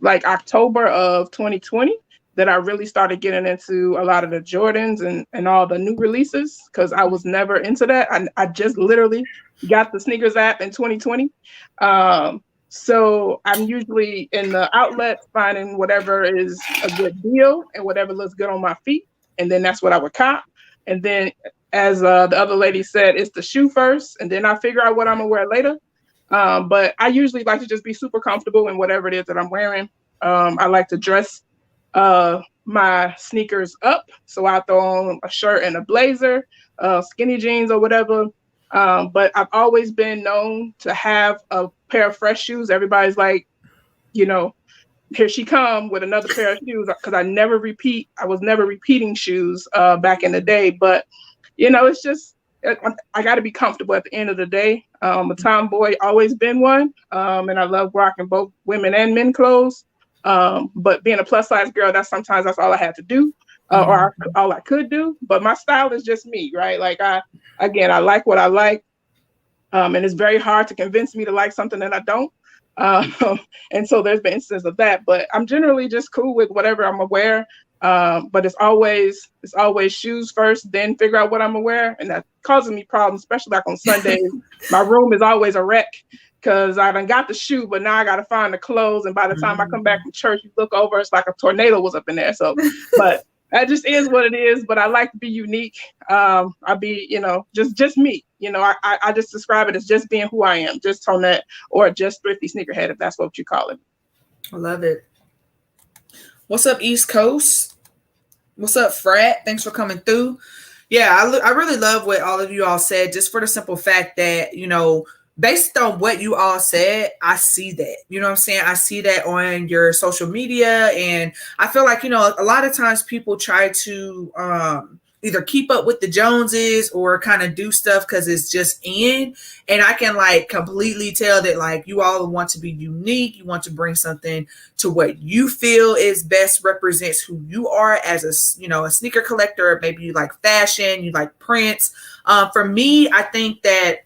like October of 2020 that I really started getting into a lot of the Jordans and all the new releases, because I was never into that. I just literally got the sneakers app in 2020. So I'm usually in the outlet finding whatever is a good deal and whatever looks good on my feet. And then that's what I would cop. And then, as the other lady said, it's the shoe first, and then I figure out what I'm gonna wear later. But I usually like to just be super comfortable in whatever it is that I'm wearing. I like to dress my sneakers up. So I throw on a shirt and a blazer, skinny jeans or whatever. But I've always been known to have a pair of fresh shoes. Everybody's like, you know, here she come with another pair of shoes, because I was never repeating shoes back in the day. But, you know, it's just, I got to be comfortable at the end of the day. A tomboy, always been one. And I love rocking both women and men clothes. But being a plus size girl, that's all I had to do, or all I could do. But my style is just me, right? Like, I like what I like. And it's very hard to convince me to like something that I don't. And so there's been instances of that, but I'm generally just cool with whatever I'm gonna wear. But it's always shoes first, then figure out what I'm gonna wear. And that causes me problems, especially like on Sundays. My room is always a wreck, because I done got the shoe, but now I got to find the clothes. And by the time I come back from church, you look over, it's like a tornado was up in there. So, but that just is what it is. But I like to be unique. I be, you know, just me. You know, I just describe it as just being who I am, just Tonette, or just thrifty sneakerhead, if that's what you call it. I love it. What's up, East Coast? What's up, Frat? Thanks for coming through. Yeah, I really love what all of you all said, just for the simple fact that, you know, based on what you all said, I see that. You know what I'm saying? I see that on your social media. And I feel like, you know, a lot of times people try to either keep up with the Joneses or kind of do stuff because it's just in. And I can like completely tell that like you all want to be unique. You want to bring something to what you feel is best represents who you are as a, you know, a sneaker collector. Maybe you like fashion, you like prints. For me, I think that,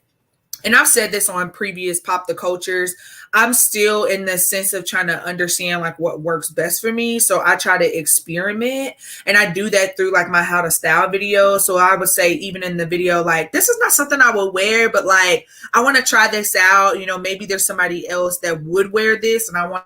and I've said this on previous Pop the Cultures, I'm still in the sense of trying to understand like what works best for me. So I try to experiment, and I do that through like my how to style video. So I would say even in the video, like, this is not something I will wear, but like, I want to try this out. You know, maybe there's somebody else that would wear this, and I want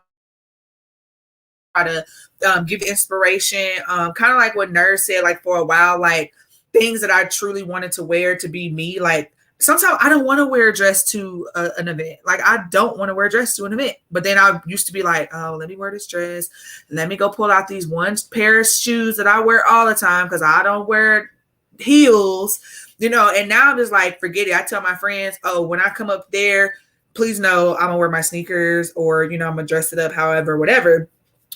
to try to give inspiration. Kind of like what Nerd said, like for a while, like things that I truly wanted to wear to be me, like, sometimes I don't want to wear a dress to an event. Like, I don't want to wear a dress to an event. But then I used to be like, oh, let me wear this dress. Let me go pull out these one pair of shoes that I wear all the time because I don't wear heels, you know. And now I'm just like, forget it. I tell my friends, oh, when I come up there, please know I'm going to wear my sneakers, or, you know, I'm going to dress it up however, whatever.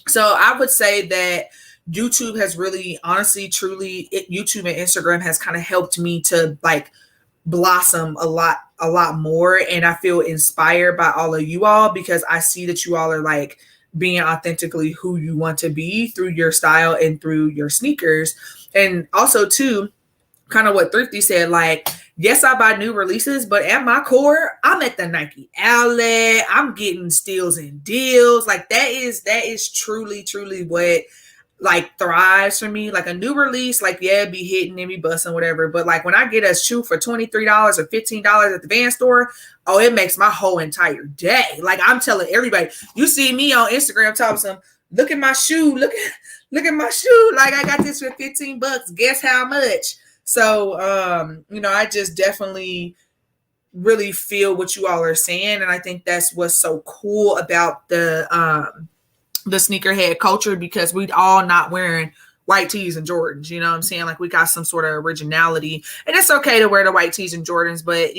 So I would say that, YouTube has really, honestly, truly, YouTube and Instagram has kind of helped me to like blossom a lot more. And I feel inspired by all of you all because I see that you all are like being authentically who you want to be through your style and through your sneakers. And also too, kind of what Thrifty said, like, yes, I buy new releases, but at my core, I'm at the Nike outlet. I'm getting steals and deals. Like that is truly what like thrives for me. Like a new release, like yeah, be hitting and be busting, whatever. But like when I get a shoe for $23 or $15 at the van store, oh, it makes my whole entire day. Like I'm telling everybody, you see me on Instagram talking some, look at my shoe, look at my shoe. Like I got this for $15. Guess how much? So I just definitely really feel what you all are saying. And I think that's what's so cool about the sneakerhead culture, because we all not wearing white tees and Jordans, you know what I'm saying? Like we got some sort of originality, and it's okay to wear the white tees and Jordans, but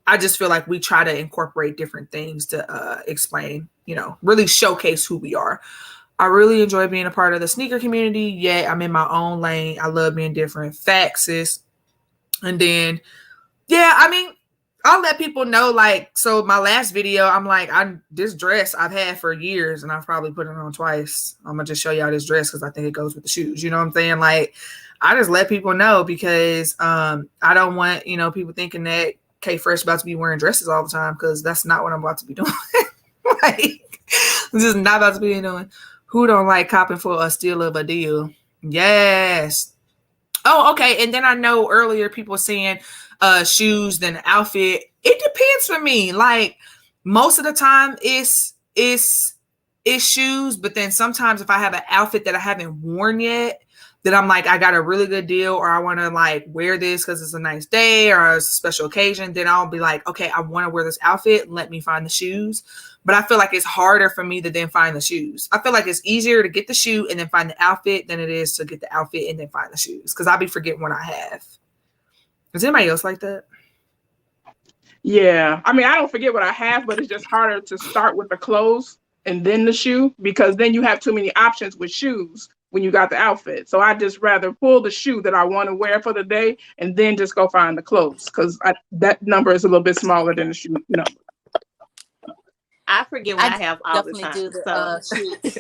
I just feel like we try to incorporate different things to explain, really showcase who we are. I really enjoy being a part of the sneaker community. Yeah, I'm in my own lane. I love being different. Facts. And then, yeah, I mean, I'll let people know, like, so my last video, I'm like, this dress I've had for years and I've probably put it on twice. I'm going to just show y'all this dress because I think it goes with the shoes. You know what I'm saying? Like, I just let people know because I don't want, people thinking that K Fresh about to be wearing dresses all the time, because that's not what I'm about to be doing. Like, this is not about to be doing. Who don't like copping for a steal of a deal? Yes. Oh, okay. And then I know earlier people saying shoes than outfit. It depends for me. Like most of the time it's shoes, but then sometimes if I have an outfit that I haven't worn yet, that I'm like, I got a really good deal, or I want to like wear this because it's a nice day or a special occasion, then I'll be like, okay, I want to wear this outfit. Let me find the shoes. But I feel like it's harder for me to then find the shoes. I feel like it's easier to get the shoe and then find the outfit than it is to get the outfit and then find the shoes, because I'll be forgetting what I have. Is anybody else like that? Yeah. I mean, I don't forget what I have, but it's just harder to start with the clothes and then the shoe, because then you have too many options with shoes when you got the outfit. So I just rather pull the shoe that I want to wear for the day and then just go find the clothes, because that number is a little bit smaller than the shoe number. I forget what I have all the time. Do the shoes.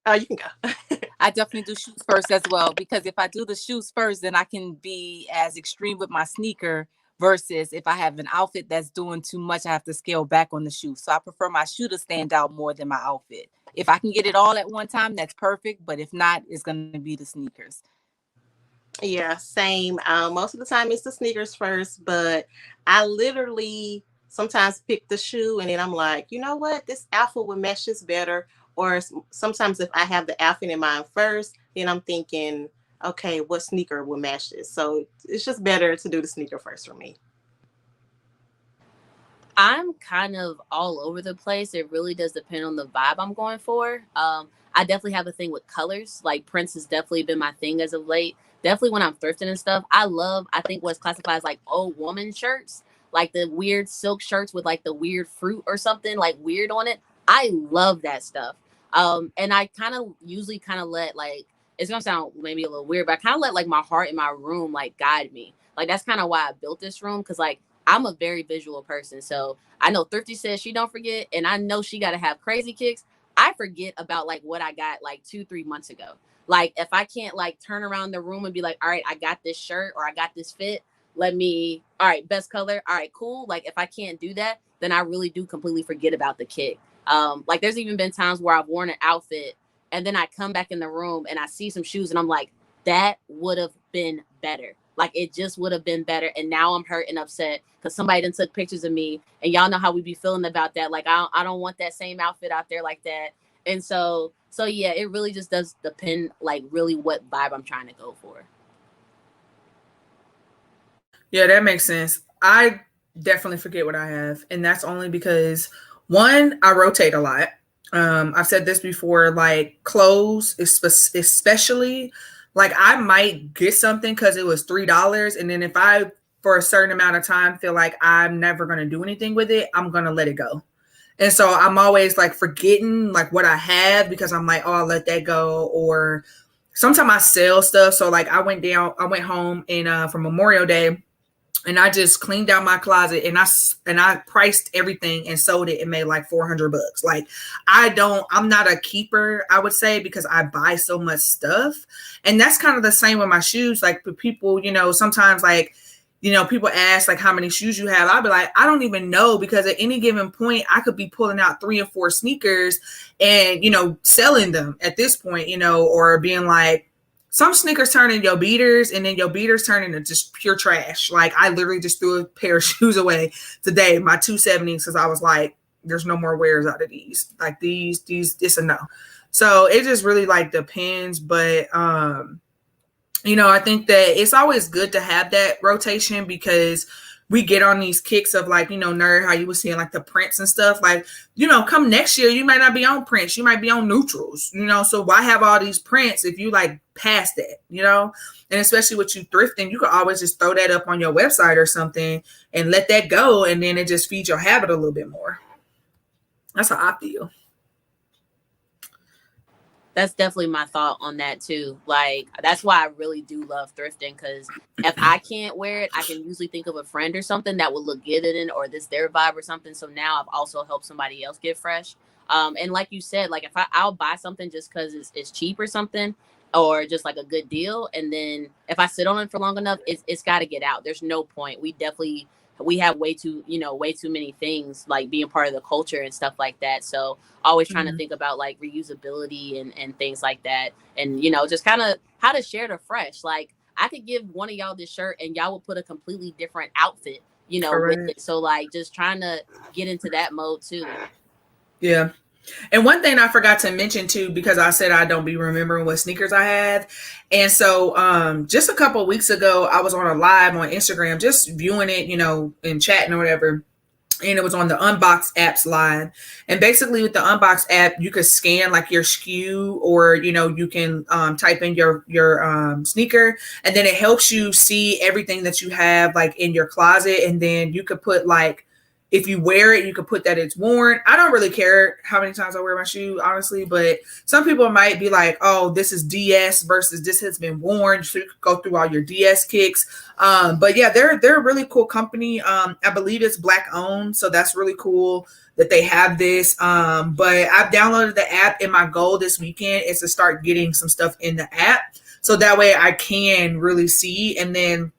Oh, you can go. I definitely do shoes first as well, because if I do the shoes first, then I can be as extreme with my sneaker, versus if I have an outfit that's doing too much, I have to scale back on the shoe. So I prefer my shoe to stand out more than my outfit. If I can get it all at one time, that's perfect. But if not, it's going to be the sneakers. Yeah, same. Most of the time it's the sneakers first, but I literally sometimes pick the shoe and then I'm like, you know what? This outfit would match this better. Or sometimes if I have the outfit in mind first, then I'm thinking, okay, what sneaker will match this? So it's just better to do the sneaker first for me. I'm kind of all over the place. It really does depend on the vibe I'm going for. I definitely have a thing with colors. Like Prince has definitely been my thing as of late. Definitely when I'm thrifting and stuff. I think what's classified as like old woman shirts, like the weird silk shirts with like the weird fruit or something like weird on it. I love that stuff. And I usually let, like, it's gonna sound maybe a little weird, but I kind of let like my heart in my room like guide me. Like that's kind of why I built this room, because like I'm a very visual person. So I know Thrifty says she don't forget, and I know she got to have crazy kicks. I forget about like what I got like 2-3 months ago. Like if I can't like turn around the room and be like, all right, I got this shirt or I got this fit. All right, best color. All right, cool. Like if I can't do that, then I really do completely forget about the kick. Like there's even been times where I've worn an outfit and then I come back in the room and I see some shoes and I'm like, that would have been better. Like it just would have been better. And now I'm hurt and upset because somebody done took pictures of me, and y'all know how we be feeling about that. Like I don't want that same outfit out there like that. And so yeah, it really just does depend like really what vibe I'm trying to go for. Yeah, that makes sense. I definitely forget what I have. And that's only because, one, I rotate a lot. I've said this before, like clothes, especially, like I might get something because it was $3. And then if I, for a certain amount of time, feel like I'm never going to do anything with it, I'm going to let it go. And so I'm always like forgetting like what I have because I'm like, oh, I'll let that go. Or sometimes I sell stuff. So like I went home and for Memorial Day, and I just cleaned out my closet and I priced everything and sold it and made like $400. Like I'm not a keeper, I would say, because I buy so much stuff. And that's kind of the same with my shoes. Like people, sometimes like, people ask like how many shoes you have. I'll be like, I don't even know, because at any given point I could be pulling out 3 or 4 sneakers and, selling them at this point, or being like, some sneakers turn into your beaters, and then your beaters turn into just pure trash. Like I literally just threw a pair of shoes away today, my 270s, because I was like, there's no more wears out of these. Like these, it's a no. So it just really like depends. But I think that it's always good to have that rotation, because we get on these kicks of like, nerd, how you were saying like the prints and stuff. Like, come next year, you might not be on prints. You might be on neutrals, so why have all these prints if you like past that, and especially with you thrifting, you can always just throw that up on your website or something and let that go. And then it just feeds your habit a little bit more. That's how I feel. That's definitely my thought on that too. Like, that's why I really do love thrifting, because if I can't wear it, I can usually think of a friend or something that would look good in it, or this their vibe or something. So now I've also helped somebody else get fresh. And like you said, like if I'll buy something just because it's cheap or something, or just like a good deal, and then if I sit on it for long enough, it's got to get out. There's no point. We have way too many things like being part of the culture and stuff like that. So always trying to think about like reusability and things like that. And, just kind of how to share the fresh. Like I could give one of y'all this shirt and y'all will put a completely different outfit, Correct. with it. So like just trying to get into that mode too. Yeah. And one thing I forgot to mention too, because I said I don't be remembering what sneakers I have. And so just a couple of weeks ago, I was on a live on Instagram, just viewing it, and chatting or whatever. And it was on the Unbox apps live. And basically with the Unbox app, you could scan like your SKU, or, you can type in your sneaker, and then it helps you see everything that you have like in your closet. And then you could put like, if you wear it, you can put that it's worn. I don't really care how many times I wear my shoe, honestly, but some people might be like, oh, this is DS versus this has been worn. So you could go through all your DS kicks. But yeah, they're a really cool company. I believe it's Black owned. So that's really cool that they have this. But I've downloaded the app, and my goal this weekend is to start getting some stuff in the app, so that way I can really see. And then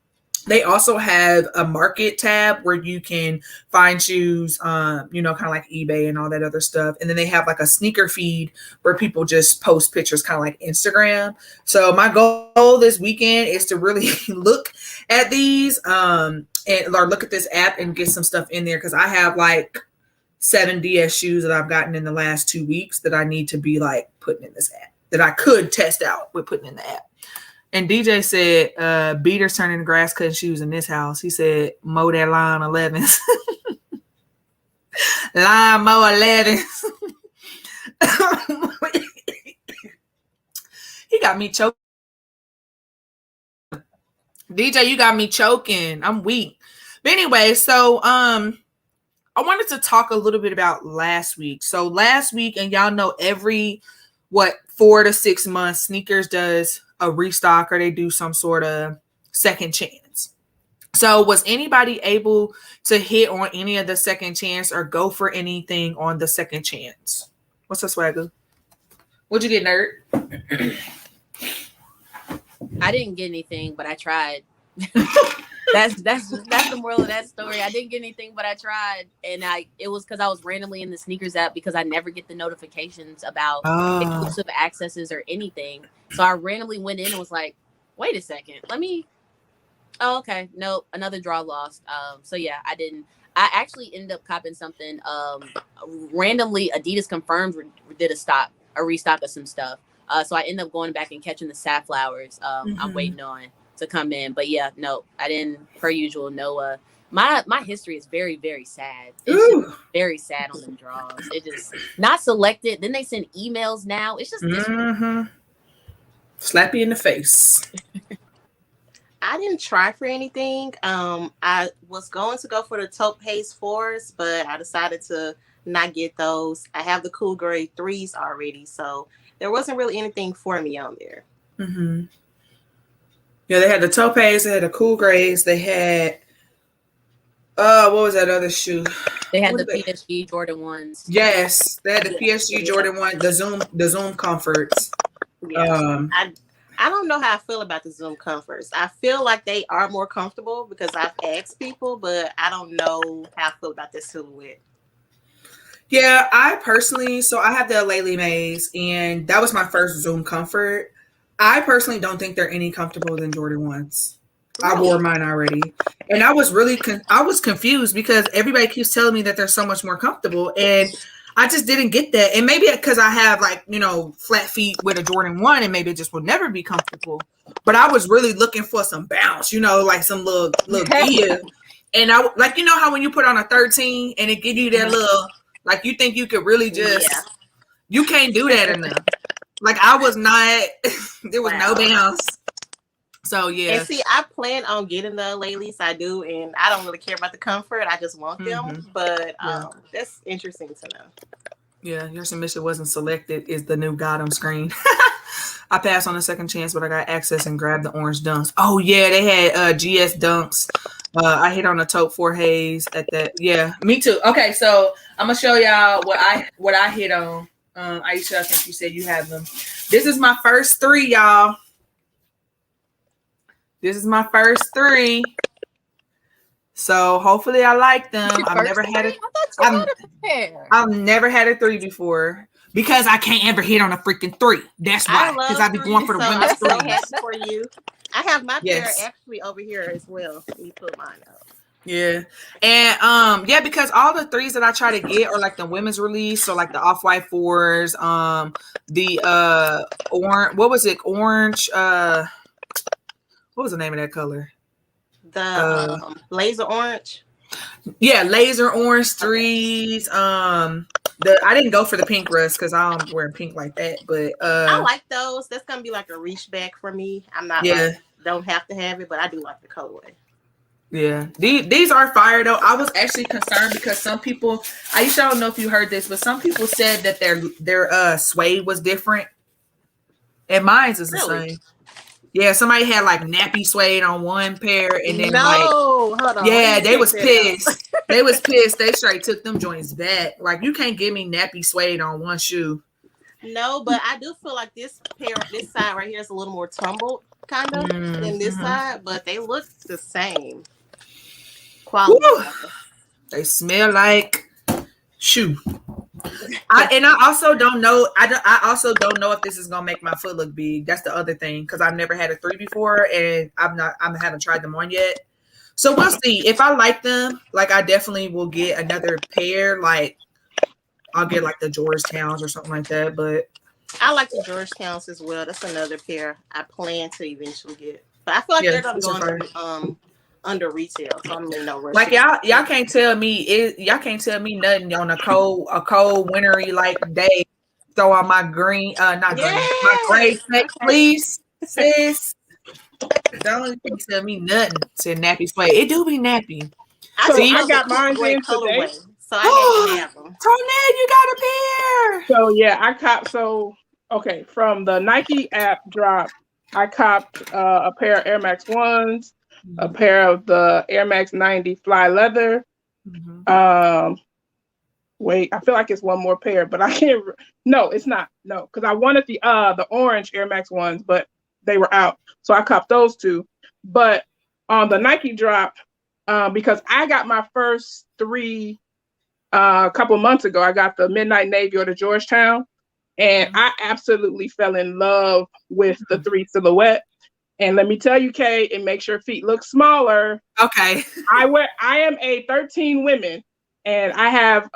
they also have a market tab where you can find shoes, kind of like eBay and all that other stuff. And then they have like a sneaker feed where people just post pictures, kind of like Instagram. So my goal this weekend is to really look at these or look at this app and get some stuff in there, because I have like 7 DS shoes that I've gotten in the last 2 weeks that I need to be like putting in this app, that I could test out with putting in the app. And DJ said, beaters turn into grass cutting shoes in this house. He said, mow that line 11s. Line mow 11s. He got me choking. DJ, you got me choking. I'm weak. But anyway, so I wanted to talk a little bit about last week. So last week, and y'all know every 4 to 6 months, Sneakers does a restock, or they do some sort of second chance. So was anybody able to hit on any of the second chance or go for anything on the second chance? What's up, Swagger? What'd you get, nerd? I didn't get anything, but I tried. That's the moral of that story. I didn't get anything, but I tried, and it was because I was randomly in the sneakers app, because I never get the notifications about exclusive accesses or anything. So I randomly went in and was like, "Wait a second, let me." Oh, okay, nope, another draw lost. So yeah, I didn't. I actually ended up copping something. Randomly, Adidas confirmed did a restock of some stuff. So I ended up going back and catching the safflowers. I'm waiting on to come in, but yeah, no, I didn't, per usual. No, my history is very, very sad. It's just very sad on them draws. It just not selected. Then they send emails now. It's just slap you in the face. I didn't try for anything. I was going to go for the taupe haze 4s, but I decided to not get those. I have the cool grade 3s already, so there wasn't really anything for me on there. Mm-hmm. Yeah, they had the topaz, they had the cool grays, they had what was that other shoe? They had the PSG Jordan 1s. Yes, they had the PSG Jordan 1, the Zoom Comforts. Yeah. I don't know how I feel about the Zoom Comforts. I feel like they are more comfortable because I've asked people, but I don't know how I feel about this silhouette. Yeah, I personally, so I have the Lele Mays, and that was my first Zoom Comfort. I personally don't think they're any comfortable than Jordan 1s. I wore mine already. And I was really I was confused because everybody keeps telling me that they're so much more comfortable, and I just didn't get that. And maybe because I have like, flat feet with a Jordan 1, and maybe it just will never be comfortable. But I was really looking for some bounce, like some little give. And I like, how when you put on a 13 and it give you that little, like you think you could really just, you can't do that enough. Like I was not, there was no bounce. So yeah. And see, I plan on getting the Lele's. I do, and I don't really care about the comfort. I just want them. But that's interesting to know. Yeah, your submission wasn't selected is the new got 'em screen. I passed on a second chance, but I got access and grabbed the orange dunks. Oh yeah, they had GS dunks. I hit on a taupe 4 haze at that. Yeah, me too. Okay, so I'm gonna show y'all what I hit on. Aisha, I think you said you have them. This is my first 3, y'all. This is my first 3. So hopefully I like them. I've never had a 3 before because I can't ever hit on a freaking 3. That's why. Because I be going for the women's 3s. I'm so happy for you. I have my pair actually over here as well. Let me put mine up. Yeah. And because all the 3s that I try to get are like the women's release. So like the off-white 4s, the orange, what was it? Orange, what was the name of that color? The laser orange. Yeah, laser orange 3s. I didn't go for the pink rust because I don't wear pink like that. But I like those. That's gonna be like a reach back for me. I'm not don't have to have it, but I do like the colorway. Yeah, these are fire though. I was actually concerned because some people, I don't know if you heard this, but some people said that their suede was different, and mine's is the same. Yeah, somebody had like nappy suede on one pair, and then hold on. Yeah, they was pissed. They was pissed. They straight took them joints back. Like you can't give me nappy suede on one shoe. No, but I do feel like this side right here is a little more tumbled, kind of, than this side, but they look the same quality. They smell like shoe. I also don't know. I also don't know if this is gonna make my foot look big. That's the other thing because I've never had a 3 before, and I haven't tried them on yet. So we'll see. If I like them, like I definitely will get another pair. Like I'll get like the Georgetowns or something like that. But I like the Georgetowns as well. That's another pair I plan to eventually get. But I feel like they're going under retail, so I'm in no rush. Like y'all can't tell me nothing on a cold wintry like day. Throw on my green, my gray set, please, sis. Don't tell me nothing. Said nappy suede. It do be nappy. I got mine in today. So I didn't have them. Tonette, you got a pair. So yeah, I copped. So okay, from the Nike app drop, I copped a pair of Air Max 1s. A pair of the Air Max 90 Fly Leather. Wait, I feel like it's one more pair, but I can't. No, it's not. No, because I wanted the orange Air Max 1s, but they were out, so I copped those 2. But on the Nike drop, because I got my first 3 a couple months ago, I got the Midnight Navy or the Georgetown, and I absolutely fell in love with the 3 silhouette. And let me tell you, Kay, it makes your feet look smaller. Okay. I am a 13 women, and I have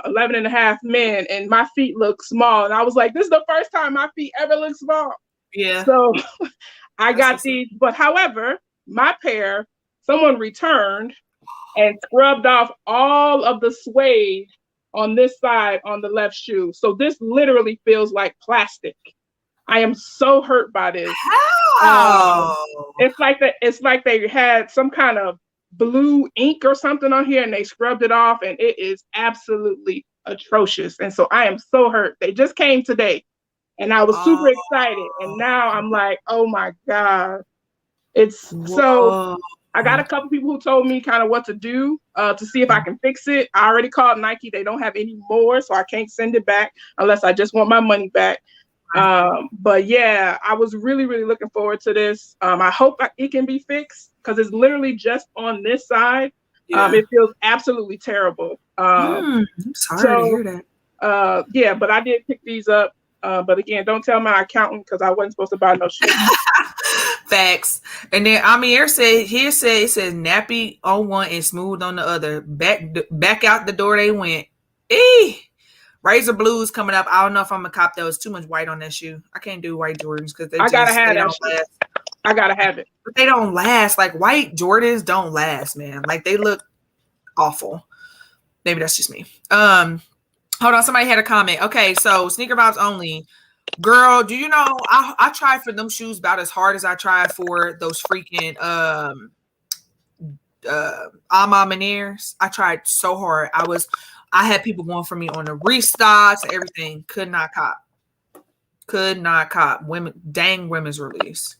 11 and a half men, and my feet look small. And I was like, this is the first time my feet ever look small. Yeah. So I got these. But however, my pair, someone returned and scrubbed off all of the suede on this side on the left shoe. So this literally feels like plastic. I am so hurt by this. How? It's like they had some kind of blue ink or something on here and they scrubbed it off, and it is absolutely atrocious. And so I am so hurt. They just came today and I was super excited. And now I'm like, oh my God. It's so Whoa. I got a couple people who told me kind of what to do to see if I can fix it. I already called Nike. They don't have any more, so I can't send it back unless I just want my money back. But yeah, I was really, really looking forward to this. I hope it can be fixed because it's literally just on this side. Yeah. It feels absolutely terrible. I'm sorry to hear that. Yeah, but I did pick these up. But again, don't tell my accountant because I wasn't supposed to buy no shoes. Facts. And then Amir said it says nappy on one and smooth on the other. Back out the door they went. Razor Blues coming up. I don't know if I'm a cop. There was too much white on that shoe. I can't do white Jordans because they gotta have that don't last. I gotta have it. But they don't last. Like white Jordans don't last, man. Like they look awful. Maybe that's just me. Hold on, somebody had a comment. Okay, so sneaker vibes only. Girl, do you know I tried for them shoes about as hard as I tried for those freaking Meniers. I tried so hard. I had people going for me on the restocks and everything. Could not cop. Women's release.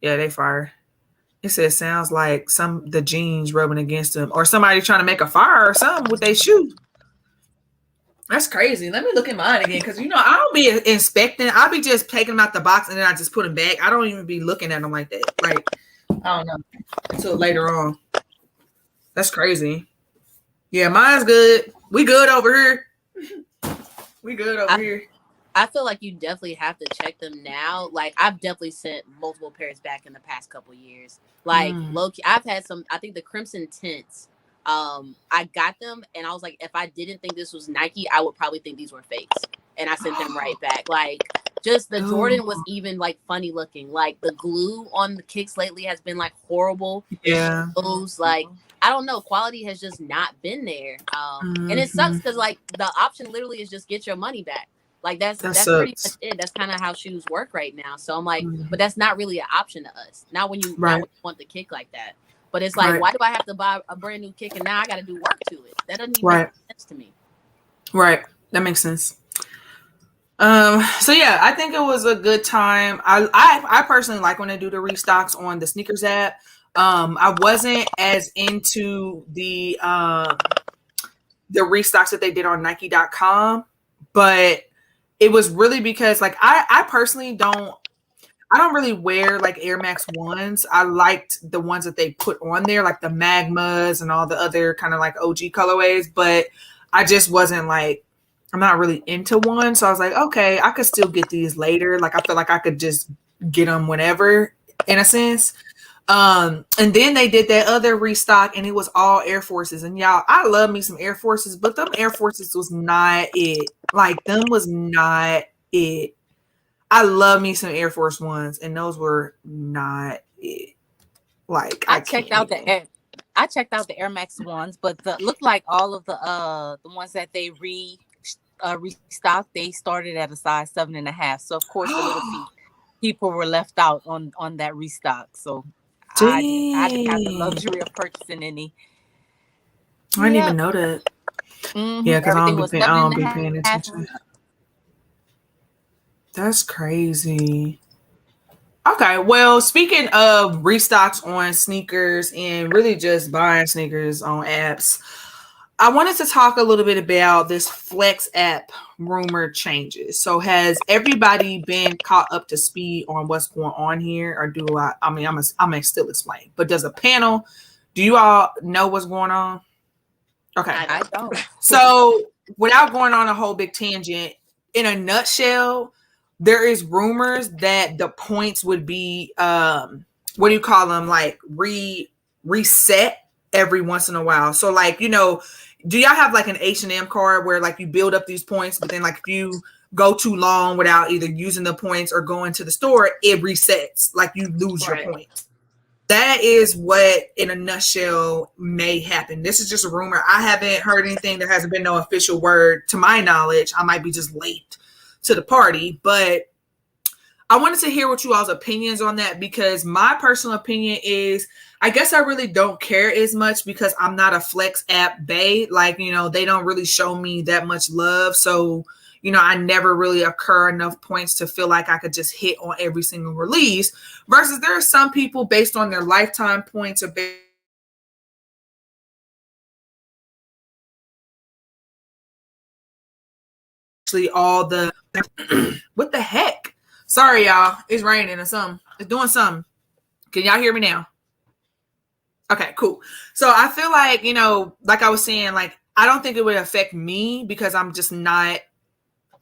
Yeah, they fire. It says sounds like the jeans rubbing against them or somebody trying to make a fire or something with their shoe. That's crazy. Let me look at mine again because, I don't be inspecting. I'll be just taking them out the box and then I just put them back. I don't even be looking at them like that. Like, I don't know. Until later on. That's crazy. Yeah, mine's good. We good over here. Here. I feel like you definitely have to check them now. Like, I've definitely sent multiple pairs back in the past couple years. Like, low-key, I've had some, I think the Crimson Tints, I got them and I was like, if I didn't think this was Nike, I would probably think these were fakes. And I sent them right back. Like, just the Jordan was even like funny looking. Like the glue on the kicks lately has been like horrible. Yeah. Those like, I don't know, quality has just not been there. And it sucks because like the option literally is just get your money back. Like that's pretty much it. That's kind of how shoes work right now. So I'm like, but that's not really an option to us. Not when you want the kick like that. But it's like, why do I have to buy a brand new kick and now I got to do work to it? That doesn't even make sense to me. Right. That makes sense. So yeah, I think it was a good time. I personally like when they do the restocks on the sneakers app. I wasn't as into the restocks that they did on Nike.com, but it was really because like I personally don't really wear like Air Max 1s. I liked the ones that they put on there, like the Magmas and all the other kind of like OG colorways, but I just wasn't like, I'm not really into one. So I was like, okay, I could still get these later. Like, I feel like I could just get them whenever in a sense. And then they did that other restock and it was all Air Forces. And y'all, I love me some Air Forces, but them Air Forces was not it. Like, them was not it. I love me some Air Force Ones, and those were not it. Like I checked out the Air Max ones, but looked like all of the ones that they restocked, they started at a size 7.5. So of course the little feet people were left out on that restock. So I didn't have the luxury of purchasing any. I didn't even know that. Mm-hmm. Yeah, because I don't be paying attention. That's crazy. Okay, well, speaking of restocks on sneakers and really just buying sneakers on apps, I wanted to talk a little bit about this Flex app rumor changes. So has everybody been caught up to speed on what's going on here? Or do I mean, I'm gonna still explain, but do you all know what's going on? Okay. I don't. So without going on a whole big tangent, in a nutshell, there is rumors that the points would be, what do you call them? Like reset every once in a while. So like, do y'all have like an H&M card where like you build up these points, but then like if you go too long without either using the points or going to the store, it resets, like you lose your points. That is what, in a nutshell, may happen. This is just a rumor. I haven't heard anything. There hasn't been no official word to my knowledge. I might be just late to the party, but I wanted to hear what you all's opinions on that, because my personal opinion is I guess I really don't care as much because I'm not a Flex app bae. Like, they don't really show me that much love. So, I never really occur enough points to feel like I could just hit on every single release. Versus there are some people based on their lifetime points or actually all the what the heck? Sorry, y'all. It's raining or something. It's doing something. Can y'all hear me now? Okay, cool. So I feel like, like I was saying, like, I don't think it would affect me because I'm just not,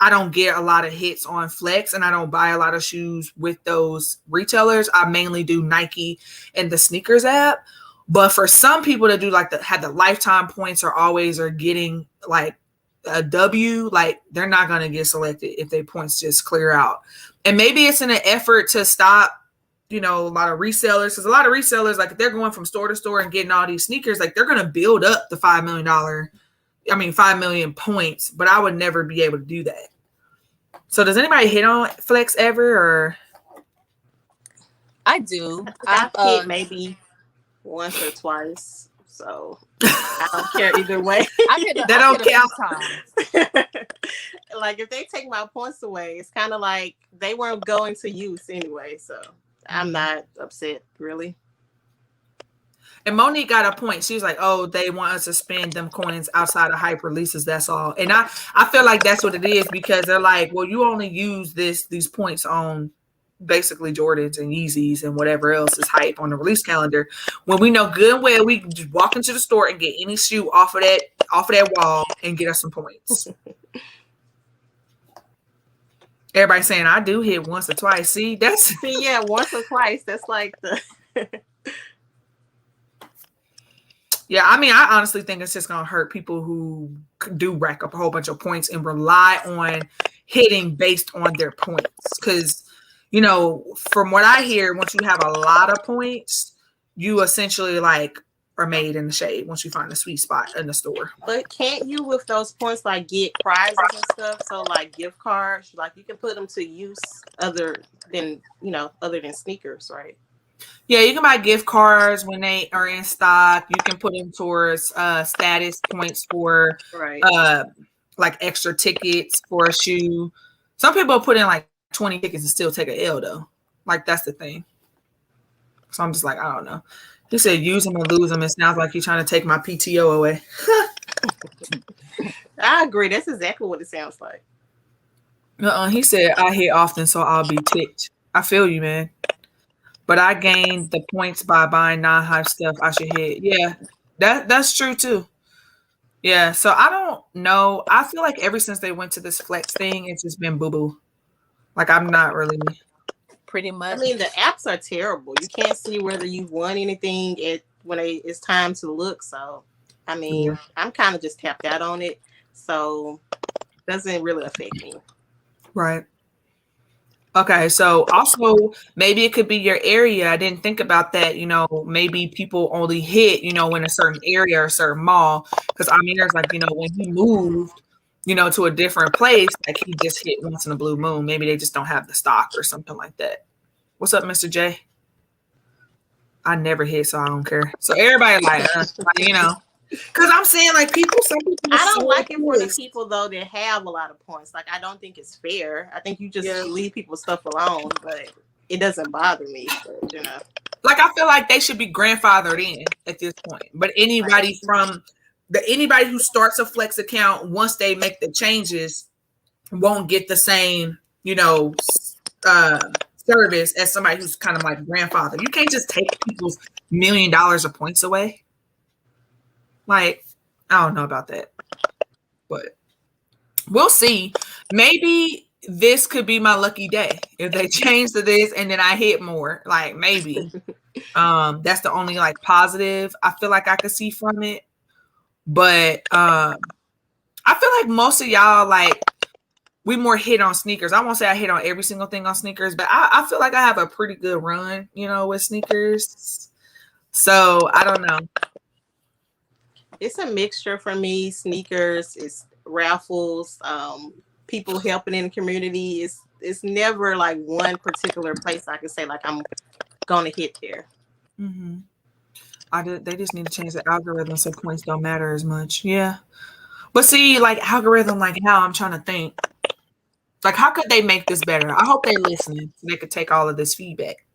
I don't get a lot of hits on Flex and I don't buy a lot of shoes with those retailers. I mainly do Nike and the sneakers app. But for some people that do like have the lifetime points or always are getting like a W, like they're not going to get selected if their points just clear out. And maybe it's in an effort to stop a lot of resellers, because a lot of resellers, like if they're going from store to store and getting all these sneakers, like they're going to build up the $5 million points, but I would never be able to do that. So does anybody hit on Flex ever? Or I do. I've hit maybe once or twice. So I don't care either way. That don't count. Like if they take my points away, it's kind of like they weren't going to use anyway. So I'm not upset, really. And Monique got a point. She was like, oh, they want us to spend them coins outside of hype releases. That's all. And I feel like that's what it is, because they're like, well, you only use these points on basically Jordans and Yeezys and whatever else is hype on the release calendar. When we know good and well, we can just walk into the store and get any shoe off of that wall and get us some points. Everybody's saying I do hit once or twice. See, yeah, once or twice. That's like the. Yeah, I mean, I honestly think it's just gonna hurt people who do rack up a whole bunch of points and rely on hitting based on their points. Because, from what I hear, once you have a lot of points, you essentially like are made in the shade once you find a sweet spot in the store. But can't you with those points like get prizes and stuff? So like gift cards, like you can put them to use other than sneakers, right? Yeah, you can buy gift cards when they are in stock. You can put them towards status points for like extra tickets for a shoe. Some people put in like 20 tickets and still take an L though. Like that's the thing. So I'm just like, I don't know. He said use them or lose them. It sounds like you're trying to take my PTO away. I agree. That's exactly what it sounds like. He said I hit often, so I'll be ticked. I feel you, man. But I gained the points by buying non-hype stuff I should hit. Yeah, that's true too. Yeah, so I don't know. I feel like ever since they went to this Flex thing, it's just been boo-boo. Like I'm not really. Pretty much. I mean, the apps are terrible. You can't see whether you've won anything when it's time to look. So, I mean, I'm kind of just tapped out on it. So, it doesn't really affect me. Right. Okay, so also maybe it could be your area. I didn't think about that. Maybe people only hit, in a certain area or a certain mall. Because I mean, there's like, when he moved, to a different place, like he just hit once in a blue moon. Maybe they just don't have the stock or something like that. What's up, Mr. J? I never hit, so I don't care. So everybody like, because I'm saying like some people. I don't like it for the people though that have a lot of points. Like I don't think it's fair. I think you just leave people's stuff alone, but it doesn't bother me. But, like I feel like they should be grandfathered in at this point. But anybody anybody who starts a Flex account once they make the changes won't get the same, service as somebody who's kind of like grandfather. You can't just take people's $1 million of points away. Like, I don't know about that, but we'll see. Maybe this could be my lucky day if they change to this and then I hit more. Like maybe that's the only like positive I feel like I could see from it. But I feel like most of y'all like we more hit on sneakers. I won't say I hit on every single thing on sneakers, but I feel like I have a pretty good run, with sneakers. So I don't know. It's a mixture for me. Sneakers, it's raffles, people helping in the community. It's never like one particular place I can say like I'm gonna hit there. Mm-hmm. They just need to change the algorithm so points don't matter as much. Yeah. But see, like algorithm, like how I'm trying to think. Like, how could they make this better? I hope they're listening so they could take all of this feedback.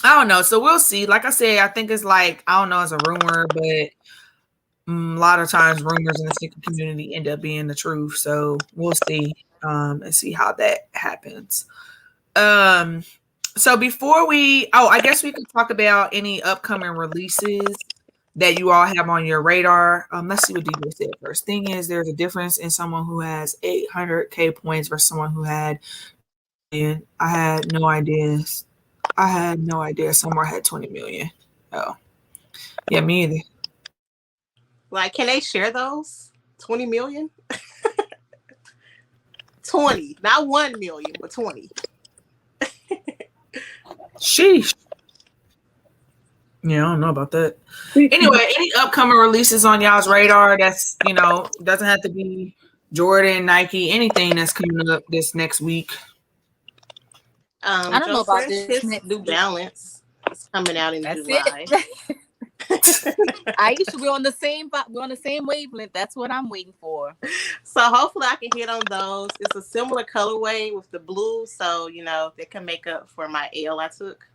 I don't know. So we'll see. Like I said, I think it's like, I don't know, it's a rumor, but a lot of times rumors in the sneaker community end up being the truth. So we'll see and see how that happens. So before I guess we could talk about any upcoming releases that you all have on your radar. Let's see what DJ said first. Thing is, there's a difference in someone who has 800K points versus someone who had, and I had no idea. Someone had 20 million. Oh, yeah, me either. Like, can they share those 20 million? 20, not 1 million, but 20. Sheesh. Yeah, I don't know about that. Anyway, any upcoming releases on y'all's radar that's, doesn't have to be Jordan, Nike, anything that's coming up this next week? I don't know about this. New Balance is coming out in July. Aisha, we're on the same wavelength. That's what I'm waiting for. So hopefully I can hit on those. It's a similar colorway with the blue, so they can make up for my L I took.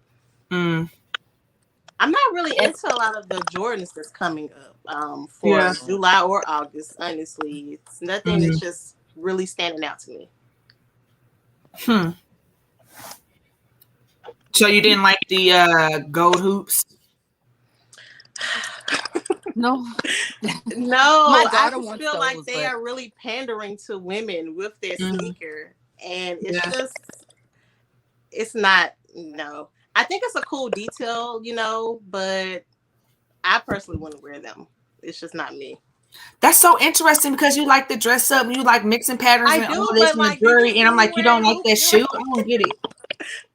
I'm not really into a lot of the Jordans that's coming up for July or August. Honestly, it's nothing that's just really standing out to me. So you didn't like the gold hoops? No. I just feel like they are really pandering to women with their sneaker, and it's not. I think it's a cool detail, but I personally wouldn't wear them. It's just not me. That's so interesting because you like to dress up and you like mixing patterns and all this in the jewelry, and I'm like, you don't like that shoe? I don't get it.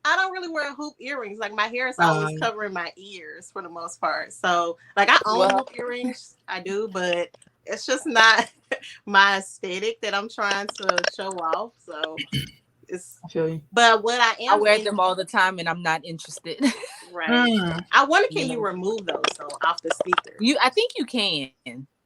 I don't really wear hoop earrings. Like, my hair is always covering my ears for the most part. So, like, I own hoop earrings. I do, but it's just not my aesthetic that I'm trying to show off. So, I feel you. But what I wear them all the time, and I'm not interested. Right. I wonder, can you remove those off the sneaker? I think you can.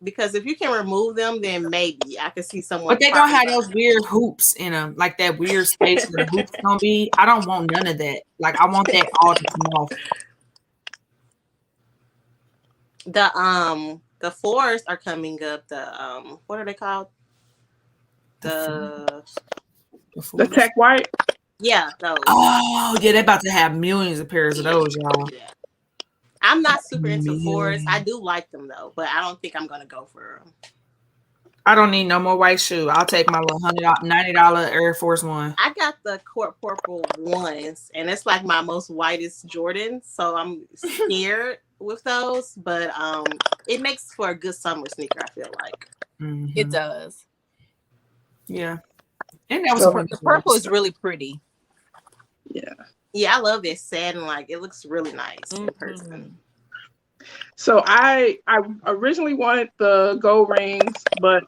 Because if you can remove them, then maybe I can see someone. But they don't have those weird hoops in them, like that weird space where the hoops gonna be. I don't want none of that. Like, I want that all to come off. The fours are coming up. The what are they called? The Tech White. Yeah, those. Oh yeah, they're about to have millions of pairs of those, y'all. Yeah. I'm not super into fours. I do like them though, but I don't think I'm gonna go for them. I don't need no more white shoe. I'll take my little $90 Air Force One. I got the court purple ones, and it's like my most whitest Jordan, so I'm scared with those. But it makes for a good summer sneaker, I feel like. It does. Yeah, and that was the purple is really pretty. Yeah, I love this satin. Like, it looks really nice in person. So I originally wanted the gold rings, but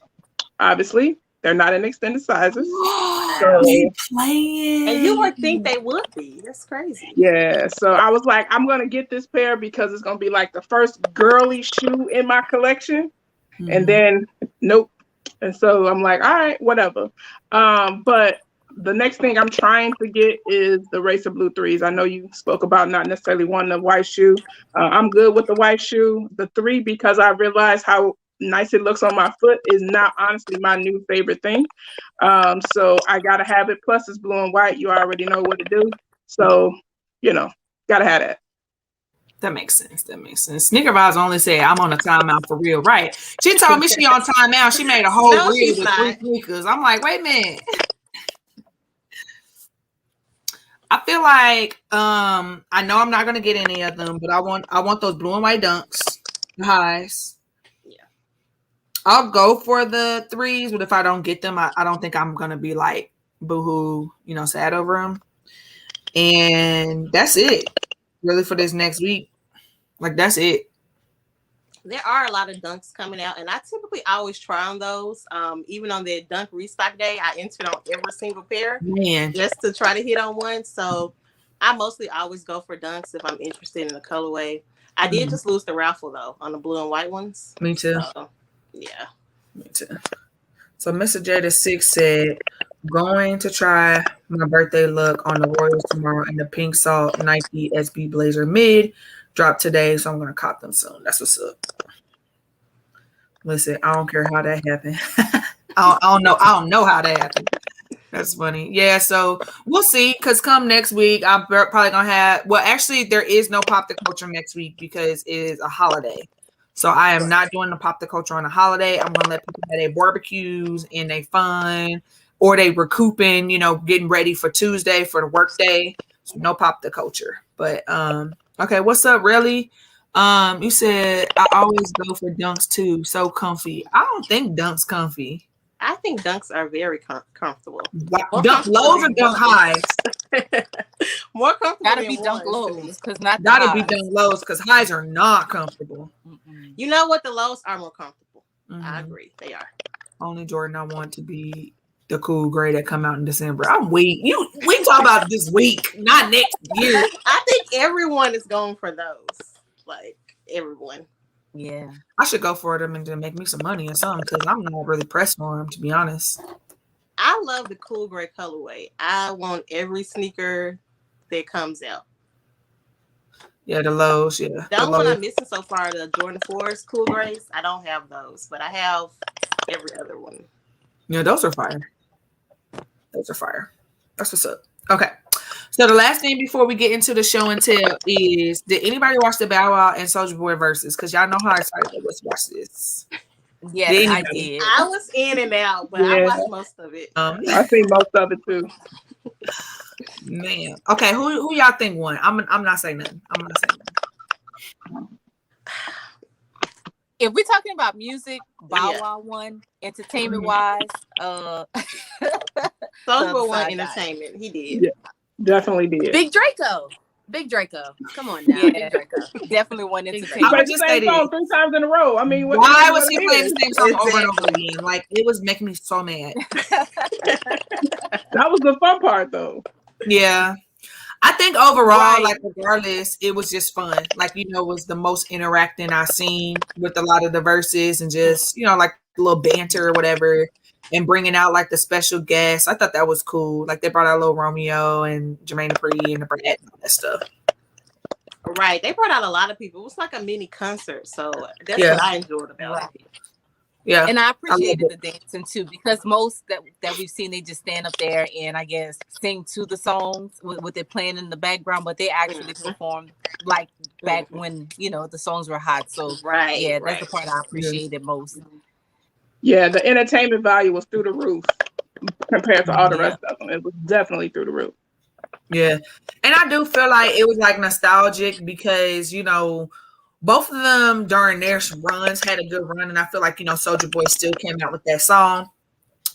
obviously they're not in extended sizes. So, playing. And you would think they would be. That's crazy. Yeah. So I was like, I'm gonna get this pair because it's gonna be like the first girly shoe in my collection. And then nope. And so I'm like, all right, whatever. But the next thing I'm trying to get is the Racer Blue 3s. I know you spoke about not necessarily wanting a white shoe. I'm good with the white shoe. The 3, because I realized how nice it looks on my foot, is not honestly my new favorite thing. So I gotta have it. Plus it's blue and white. You already know what to do. So, gotta have that. That makes sense. Sneaker Vibes only said I'm on a timeout for real. Right. She told me she on timeout. She made a whole reel with 3 sneakers. I'm like, wait a minute. I feel like I know I'm not gonna get any of them, but I want those blue and white dunks, the highs. Yeah. I'll go for the 3s, but if I don't get them, I don't think I'm gonna be like boohoo, sad over them. And that's it, really, for this next week. Like, that's it. There are a lot of dunks coming out, and I typically always try on those. Even on the dunk restock day, I entered on every single pair just to try to hit on one. So I mostly always go for dunks if I'm interested in the colorway. I did just lose the raffle though on the blue and white ones. Me too. So, yeah. Me too. So Mr. Jada6 said, going to try my birthday look on the Royals tomorrow in the pink salt Nike SB Blazer mid. Drop today, so I'm gonna cop them soon. That's what's up. Listen, I don't care how that happened. I don't know how that happened. That's funny. Yeah, so we'll see. Because come next week, I'm probably gonna have. Well, actually, there is no Pop the Culture next week because it is a holiday. So I am not doing the Pop the Culture on a holiday. I'm gonna let people have their barbecues and they fun, or they recouping. Getting ready for Tuesday for the work day. So no Pop the Culture. But okay, what's up, really? You said I always go for dunks too. So comfy. I don't think dunks comfy. I think dunks are very comfortable. Dunk lows or dunk highs? More comfortable. Gotta be dunk lows because not gotta be dunk lows because highs are not comfortable. You know what? The lows are more comfortable. I agree. They are. Only Jordan I want to be the cool gray that come out in December. I'm weak. We talk about this week, not next year. I think everyone is going for those. Like everyone. Yeah. I should go for them and then make me some money or something because I'm not really pressed for them, to be honest. I love the cool gray colorway. I want every sneaker that comes out. Yeah, the lows, yeah. The only one I'm missing so far, the Jordan 4s cool grays. I don't have those, but I have every other one. Yeah, those are fire. Those are fire. That's what's up. Okay. So the last thing before we get into the show and tell is, did anybody watch the Bow Wow and Soulja Boy Verzuz? Because y'all know how excited I was to watch this. Yes, I did. I was in and out, but I watched most of it. I seen most of it too. Man. Okay, who y'all think won? I'm not saying nothing. I'm not saying nothing. If we're talking about music, Bow Wow won. Entertainment wise, Soulja Boy won entertainment. He did. Yeah, definitely did. Big Draco. Come on now. Yeah, Big Draco. Definitely won entertainment. He played the same song 3 times in a row. I mean, why was he playing the same song over and over again? Like, it was making me so mad. That was the fun part, though. Yeah. I think overall, like, regardless, it was just fun. Like, it was the most interacting I've seen with a lot of the verses and just, like a little banter or whatever, and bringing out like the special guests. I thought that was cool. Like, they brought out Lil Romeo and Jermaine Dupri and the Brat and all that stuff. Right. They brought out a lot of people. It was like a mini concert. So that's what I enjoyed about it. Yeah. And I appreciated the dancing too, because most that we've seen, they just stand up there and I guess sing to the songs with it playing in the background, but they actually performed like back when, the songs were hot. So that's the part I appreciated most. Yeah, the entertainment value was through the roof compared to all the rest of them. It was definitely through the roof. Yeah. And I do feel like it was like nostalgic because, both of them during their runs had a good run. And I feel like, Soulja Boy still came out with that song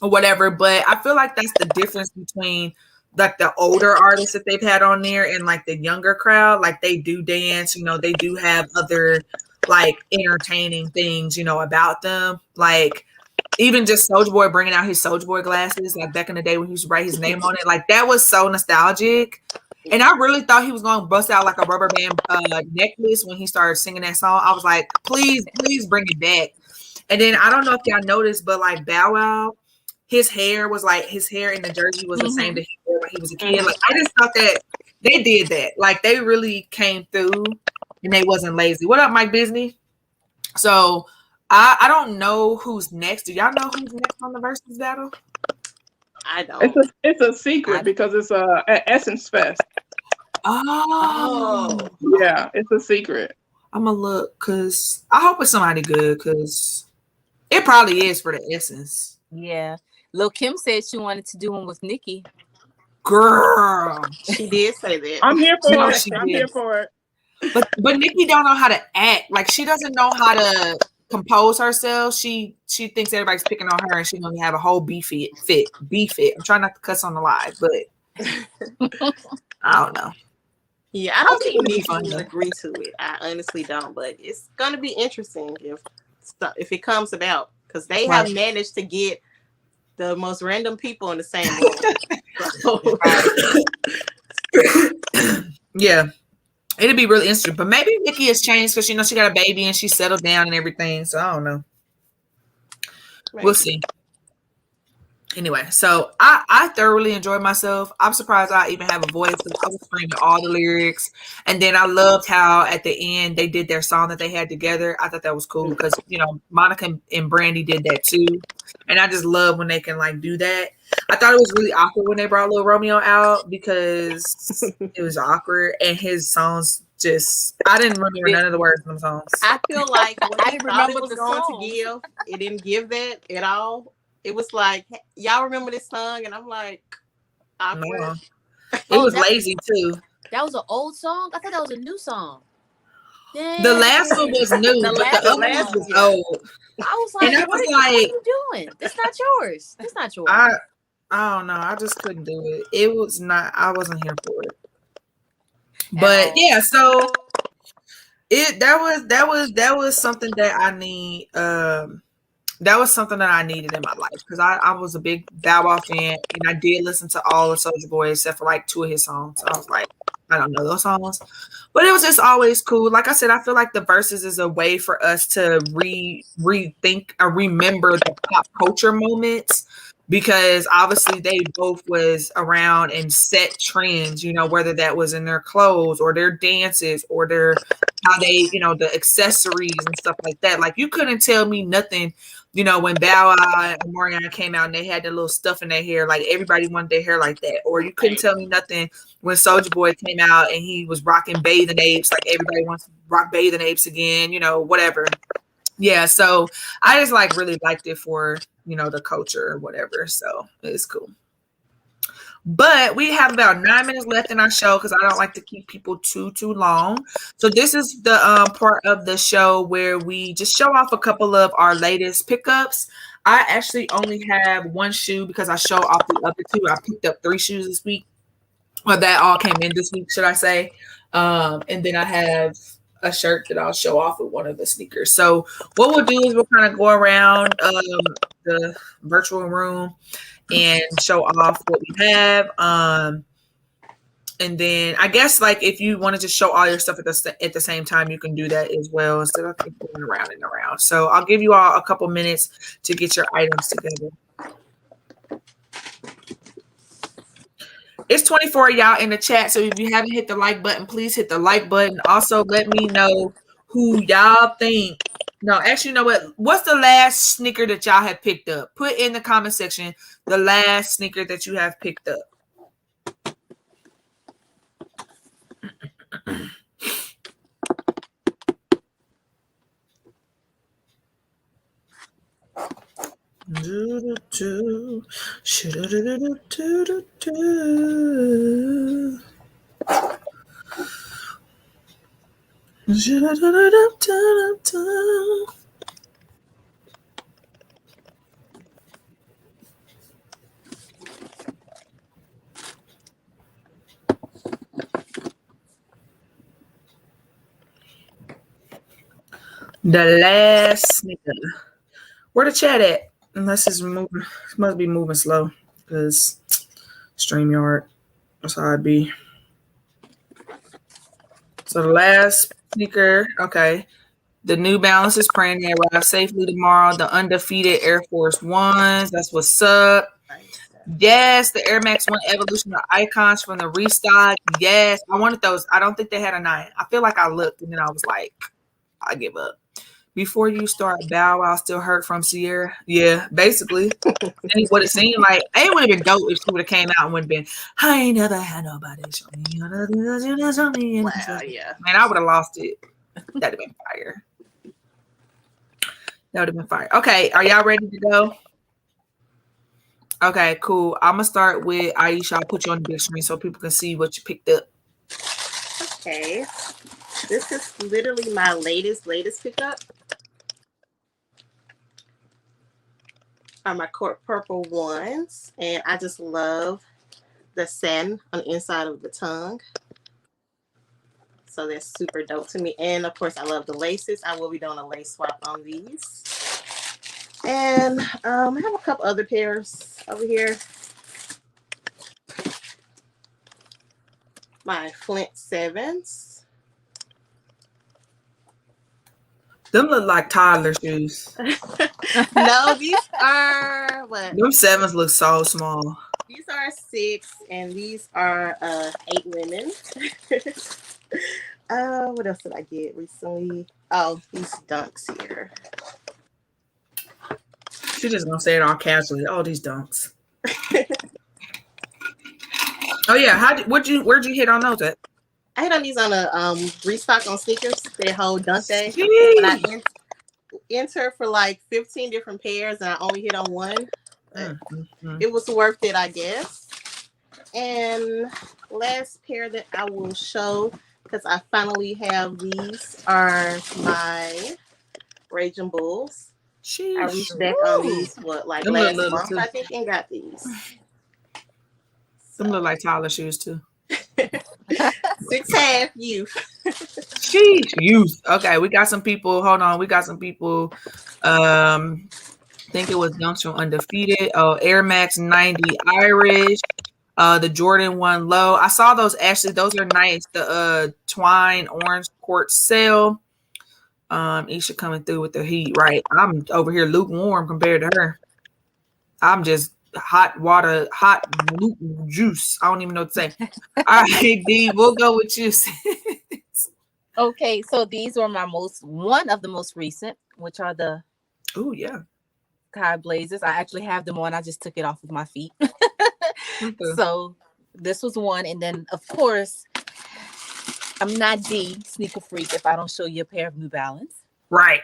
or whatever. But I feel like that's the difference between like the older artists that they've had on there and like the younger crowd. Like, they do dance, they do have other like entertaining things, about them. Like, even just Soulja Boy bringing out his Soulja Boy glasses, like back in the day when he used to write his name on it, like that was so nostalgic. And I really thought he was going to bust out like a rubber band necklace when he started singing that song. I was like, please bring it back. And then I don't know if y'all noticed, but like Bow Wow, his hair in the jersey was the same that he wore when he was a kid. Like, I just thought that they did that. Like, they really came through and they wasn't lazy. What up, Mike Bisney? So I don't know who's next. Do y'all know who's next on the Verzuz battle? I don't. It's a secret because it's an Essence Fest. Oh. Yeah, it's a secret. I'm gonna look because I hope it's somebody good because it probably is for the Essence. Yeah. Lil' Kim said she wanted to do one with Nicki. Girl. She did say that. I'm here for it. I'm here for it. But Nicki don't know how to act. Like, she doesn't know how to compose herself. She thinks everybody's picking on her and she gonna have a whole beef fit. I'm trying not to cuss on the live, but I don't know. Yeah, I don't think Nicki would agree to it. I honestly don't, but it's gonna be interesting if it comes about because they have managed to get the most random people in the same room. Yeah. It'd be really interesting. But maybe Nikki has changed because she got a baby and she settled down and everything. So I don't know. We'll see. Anyway, so I thoroughly enjoyed myself. I'm surprised I even have a voice because I was screaming all the lyrics. And then I loved how at the end they did their song that they had together. I thought that was cool because, Monica and Brandy did that too. And I just love when they can like do that. I thought it was really awkward when they brought Lil Romeo out because it was awkward and his songs I didn't remember none of the words in them songs. I feel like when I I didn't thought it remember was the going song. to give, it didn't give that at all. It was like, y'all remember this song? And I'm like, awkward. No. It was lazy too. That was an old song? I thought that was a new song. Dang. The last one was new, but the other one was old. I was like, what are you doing? It's not yours. It's not yours. I don't know. I just couldn't do it. It was not. I wasn't here for it. But yeah, so that was something that I need. That was something that I needed in my life because I was a big Bow Wow fan and I did listen to all of Soulja Boy except for like 2 of his songs. So I was like, I don't know those songs, but it was just always cool. Like I said, I feel like the Verzuz is a way for us to rethink or remember the pop culture moments because obviously they both was around and set trends, whether that was in their clothes or their dances or how they, the accessories and stuff like that. Like you couldn't tell me nothing. When Bow Wow and Mariana came out and they had the little stuff in their hair, like everybody wanted their hair like that. Or you couldn't tell me nothing when Soulja Boy came out and he was rocking bathing apes, like everybody wants to rock bathing apes again, whatever. Yeah, so I just really liked it for, the culture or whatever. So it's cool. But we have about 9 minutes left in our show because I don't like to keep people too long. So this is the part of the show where we just show off a couple of our latest pickups. I actually only have 1 shoe because I show off the other 2. I picked up 3 shoes this week. Well, that all came in this week, should I say. And then I have a shirt that I'll show off with one of the sneakers. So what we'll do is we'll kind of go around the virtual room and show off what we have. And then I guess if you want to just show all your stuff at the same time, you can do that as well instead of going around and around. So I'll give you all a couple minutes to get your items together. It's 24 of y'all in the chat. So if you haven't hit the like button, please hit the like button. Also, let me know who y'all think. No, actually, you know what? What's the last sneaker that y'all have picked up? Put in the comment section the last sneaker that you have picked up. The last sneaker. Where the chat at? Unless it's moving, it must be moving slow because StreamYard. That's how it be. So the last sneaker, okay. The New Balance is praying they arrive safely tomorrow. The undefeated Air Force Ones. That's what's up. Yes, the Air Max 1 Evolution of Icons from the restock. Yes, I wanted those. I don't think they had a 9. I feel like I looked and then I was like, I give up. Before you start Bow Wow still hurt from Sierra. Yeah, basically. What it seemed like. It would have been dope if she would have came out and would have been, I ain't never had nobody show me. Wow, yeah. Man, I would have lost it. That'd have been fire. That would have been fire. Okay, are y'all ready to go? Okay, cool. I'm going to start with Aisha. I'll put you on the big screen so people can see what you picked up. Okay. This is literally my latest pickup. Are my court purple ones. And I just love the satin on the inside of the tongue. So that's super dope to me. And of course, I love the laces. I will be doing a lace swap on these. And I have a couple other pairs over here. my Flint 7s. Them look like toddler shoes. No, these are what? Them 7s look so small. These are 6, and these are 8 women. What else did I get recently? Oh, these dunks here. She's just gonna say it all casually. Oh, these dunks. Oh yeah, where'd you hit on those at? I hit on these on a restock on sneakers. They hold Dunk Day. Jeez. But I enter for like 15 different pairs, and I only hit on one. It was worth it, I guess. And last pair that I will show, because I finally have these, are my Raging Bulls. Sheesh. I reached back on these last month, too. I think, and got these. Them look like toddler shoes too. 6.5 youth. Sheesh, youth. Okay, we got some people. Hold on, we got some people. I think it was Dunks from Undefeated. Oh, Air Max 90 Irish. The Jordan 1 Low. I saw those actually. Those are nice. The twine orange quartz sale. Isha coming through with the heat, right? I'm over here lukewarm compared to her. I'm just hot water, hot juice. I don't even know what to say. All right, D, we'll go with you. Okay, so these were one of the most recent, which are the Sky Blazers. I actually have them on. I just took it off of my feet. So this was one, and then of course, I'm not D sneaker freak if I don't show you a pair of New Balance. Right.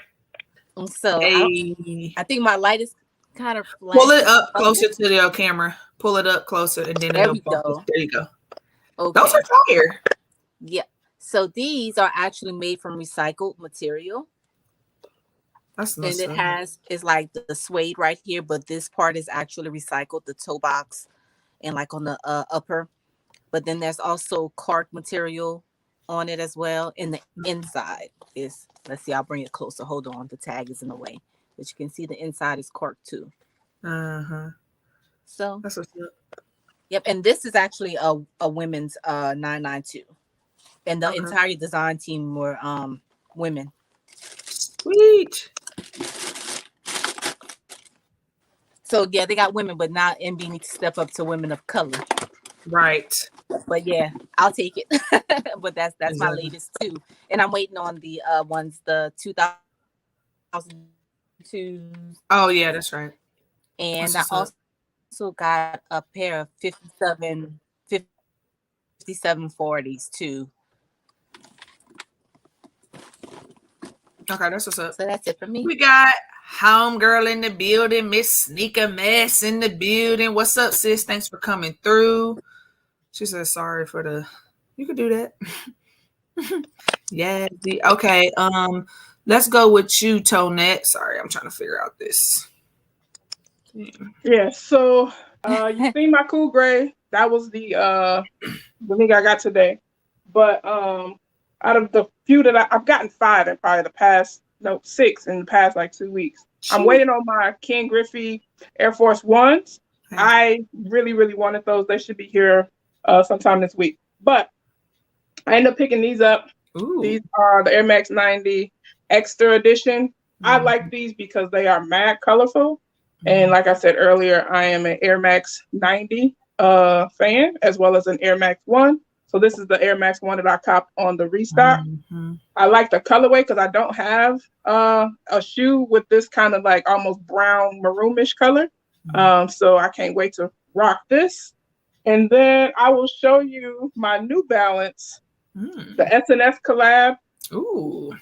So I think my light is kind of flat. Pull it up closer to the camera. Pull it up closer, and then there we go. There you go. Okay. Those are fire. Yeah. So these are actually made from recycled material. That's nice. And it's like the suede right here, but this part is actually recycled, the toe box and like on the upper. But then there's also cork material on it as well. And the inside is, let's see, I'll bring it closer. Hold on, the tag is in the way. But you can see the inside is cork too. So that's what's up. Yep, and this is actually a women's 992. And the entire design team were women. Sweet. So yeah, they got women, but now MB needs to step up to women of color. Right. But yeah, I'll take it. But that's my latest too. And I'm waiting on the ones, the 2002. Oh yeah, that's right. And I also got a pair of 5740s too. Okay, that's what's up. So that's it for me. We got Homegirl in the building, Miss Sneaker Mess in the building. What's up, sis? Thanks for coming through. She said sorry for the. You could do that. Yeah. Okay. Let's go with you, Tonette. Sorry, I'm trying to figure out this. Yeah. So you see my cool gray. That was the thing I got today. But out of the few that I've gotten 5 in probably the past 6 in the past like 2 weeks. Jeez. I'm waiting on my Ken Griffey Air Force Ones. I really, really wanted those. They should be here sometime this week. But I ended up picking these up. Ooh. These are the Air Max 90 Extra Edition. Mm-hmm. I like these because they are mad colorful. Mm-hmm. And like I said earlier, I am an Air Max 90 fan as well as an Air Max 1. So this is the Air Max 1 that I copped on the restock. Mm-hmm. I like the colorway because I don't have a shoe with this kind of like almost brown maroonish color. Mm-hmm. So I can't wait to rock this. And then I will show you my New Balance, the SNS collab. Ooh.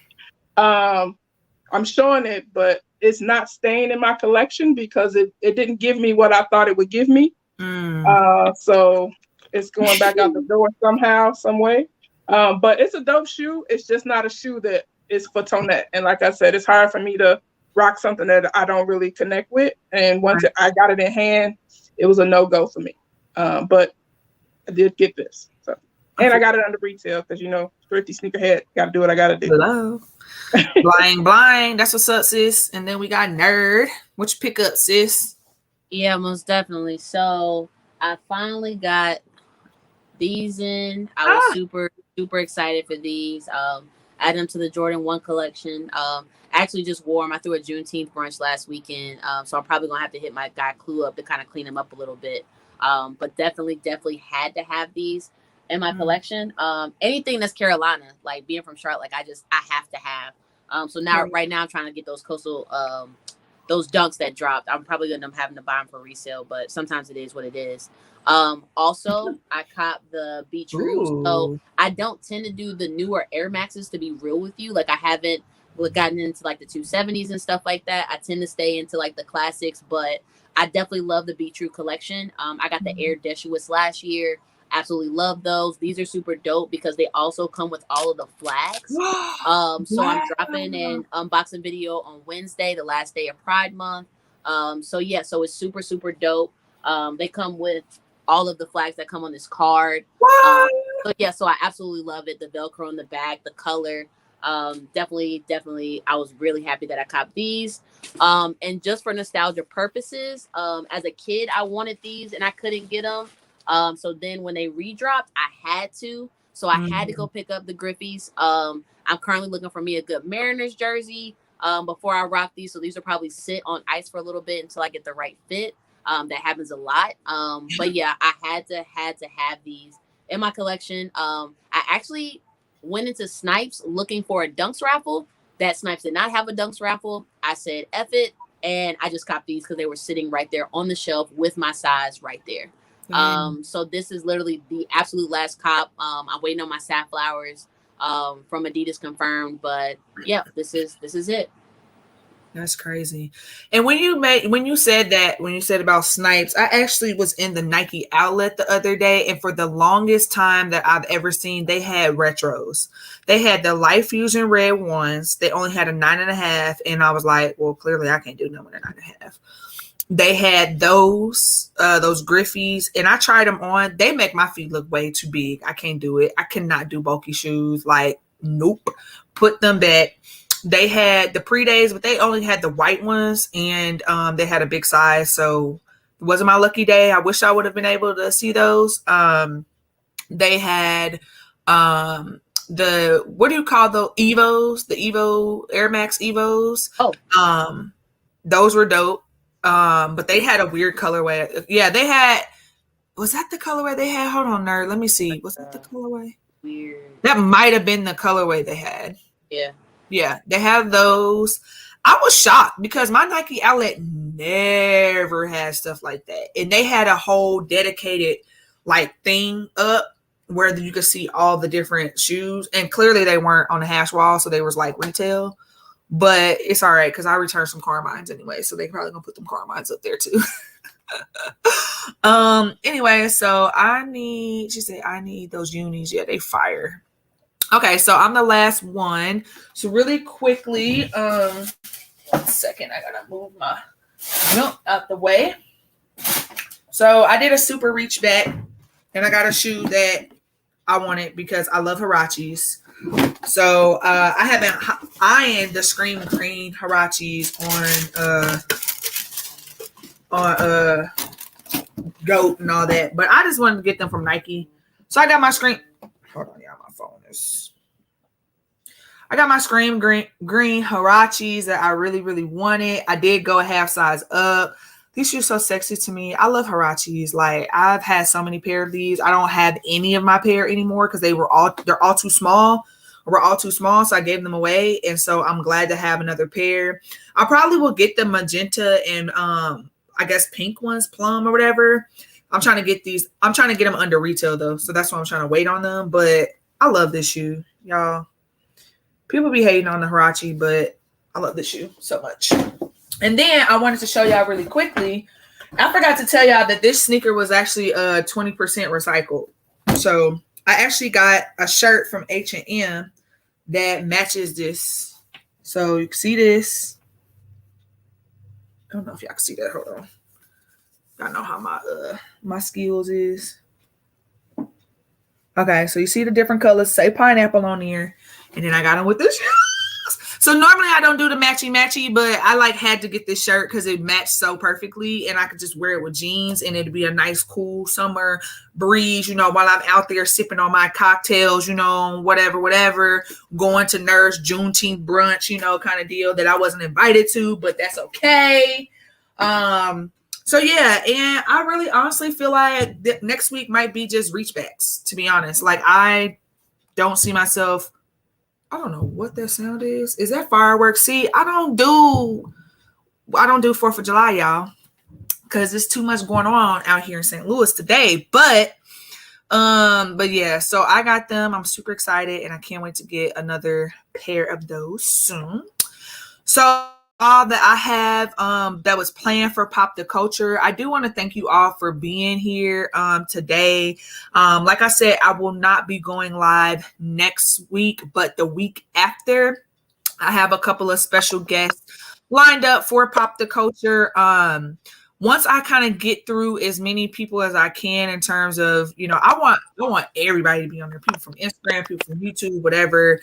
I'm showing it, but it's not staying in my collection because it didn't give me what I thought it would give me. So it's going back out the door somehow, some way. But it's a dope shoe. It's just not a shoe that is for Tonette. And like I said, it's hard for me to rock something that I don't really connect with. And once I got it in hand, it was a no-go for me. But I did get this. So, and I got it under retail because, thrifty sneakerhead. Got to do what I got to do. Hello. Blind. That's what's up, sis. And then we got Nerd. What you pick up, sis? Yeah, most definitely. So I finally got these in. I was super excited for these. Add them to the Jordan 1 collection. I actually just wore them. I threw a Juneteenth brunch last weekend, so I'm probably gonna have to hit my guy Clue up to kind of clean them up a little bit. But definitely had to have these in my collection. Anything that's Carolina, like being from Charlotte, like I have to have. So now right now I'm trying to get those coastal those dunks that dropped. I'm probably gonna end up having to buy them for resale, but sometimes it is what it is. Also, I cop the Be True. So I don't tend to do the newer Air Maxes, to be real with you. Like I haven't gotten into like the 270s and stuff like that. I tend to stay into like the classics, but I definitely love the Be True collection. I got the Air Deshuits last year. Absolutely love those. These are super dope because they also come with all of the flags. So I'm dropping an unboxing video on Wednesday, the last day of Pride Month. So it's super dope. They come with all of the flags that come on this card. So I absolutely love it. The Velcro in the back, the color. Definitely I was really happy that I copped these. And just for nostalgia purposes, as a kid I wanted these and I couldn't get them. So then when they redropped, I had to. So I had to go pick up the Griffies. I'm currently looking for me a good Mariners jersey before I rock these. So these will probably sit on ice for a little bit until I get the right fit. That happens a lot. But yeah, I had to have these in my collection. I actually went into Snipes looking for a Dunks raffle. That Snipes did not have a Dunks raffle. I said, F it. And I just copped these because they were sitting right there on the shelf with my size right there. So this is literally the absolute last cop. I'm waiting on my Safflowers from Adidas confirmed, but yeah, this is it. That's crazy. And when you said about Snipes, I actually was in the Nike outlet the other day, and for the longest time that I've ever seen, they had retros. They had the Light Fusion red ones. They only had a 9.5, and I was like, well, clearly I can't do no more than 9.5. They had those Griffies, and I tried them on. They make my feet look way too big. I can't do it. I cannot do bulky shoes. Like, nope. Put them back. They had the pre-days, but they only had the white ones, and they had a big size, so it wasn't my lucky day. I wish I would have been able to see those. They had the, what do you call the Evos? The Evo Air Max Evos. Those were dope. But they had a weird colorway. Yeah, they had, was that the colorway they had? Hold on, nerd. Let me see. Was that the colorway? Weird. That might have been the colorway they had. Yeah. Yeah, they have those. I was shocked because my Nike outlet never had stuff like that. And they had a whole dedicated like thing up where you could see all the different shoes. And clearly they weren't on the hash wall, so they was like retail. But it's all right because I returned some Carmines anyway, so they probably gonna put them Carmines up there too. Anyway, so she said I need those unis. Yeah, they fire. Okay, so I'm the last one. So really quickly, 1 second, I gotta move my jump out the way. So I did a super reach back, and I got a shoe that I wanted because I love Huaraches. So I have been eyeing the Scream Green Huaraches on GOAT and all that, but I just wanted to get them from Nike. So I got my Scream. Hold on, y'all. My phone is. I got my Scream Green Huaraches that I really, really wanted. I did go a half size up. These shoes are so sexy to me. I love Huaraches. Like, I've had so many pair of these. I don't have any of my pair anymore because they're all too small. We're all too small, so I gave them away. And so I'm glad to have another pair. I probably will get the magenta and I guess pink ones, plum or whatever. I'm trying to get these. I'm trying to get them under retail though. So that's why I'm trying to wait on them. But I love this shoe, y'all. People be hating on the Huarache, but I love this shoe so much. And then I wanted to show y'all really quickly. I forgot to tell y'all that this sneaker was actually 20% recycled. So I actually got a shirt from H&M that matches this. So you can see this. I don't know if y'all can see that. Hold on. Y'all know how my skills is. Okay, so you see the different colors. Say pineapple on here. And then I got them with the shoes. So normally I don't do the matchy, but I had to get this shirt because it matched so perfectly, and I could just wear it with jeans, and it'd be a nice, cool summer breeze, while I'm out there sipping on my cocktails, whatever, going to Nurse Juneteenth brunch, kind of deal that I wasn't invited to, but that's okay. So yeah, and I really honestly feel like next week might be just reachbacks, to be honest. Like, I don't see myself. I don't know what that sound is. Is that fireworks? See, I don't do 4th of July, y'all, because there's too much going on out here in St. Louis today. But yeah, so I got them. I'm super excited, and I can't wait to get another pair of those soon. So all that I have that was planned for Pop the Culture. I do want to thank you all for being here today. Like I said, I will not be going live next week, but the week after, I have a couple of special guests lined up for Pop the Culture. Once I kind of get through as many people as I can in terms of, I want everybody to be on there, people from Instagram, people from YouTube, whatever,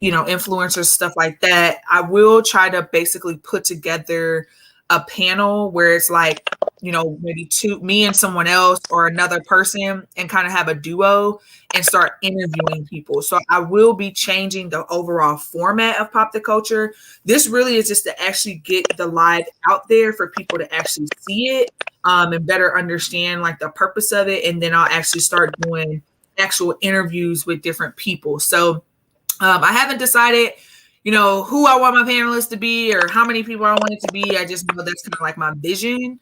influencers, stuff like that. I will try to basically put together a panel where it's like, maybe me and someone else or another person, and kind of have a duo and start interviewing people. So I will be changing the overall format of Pop the Culture. This really is just to actually get the live out there for people to actually see it and better understand like the purpose of it. And then I'll actually start doing actual interviews with different people. So I haven't decided, who I want my panelists to be or how many people I want it to be. I just know that's kind of like my vision.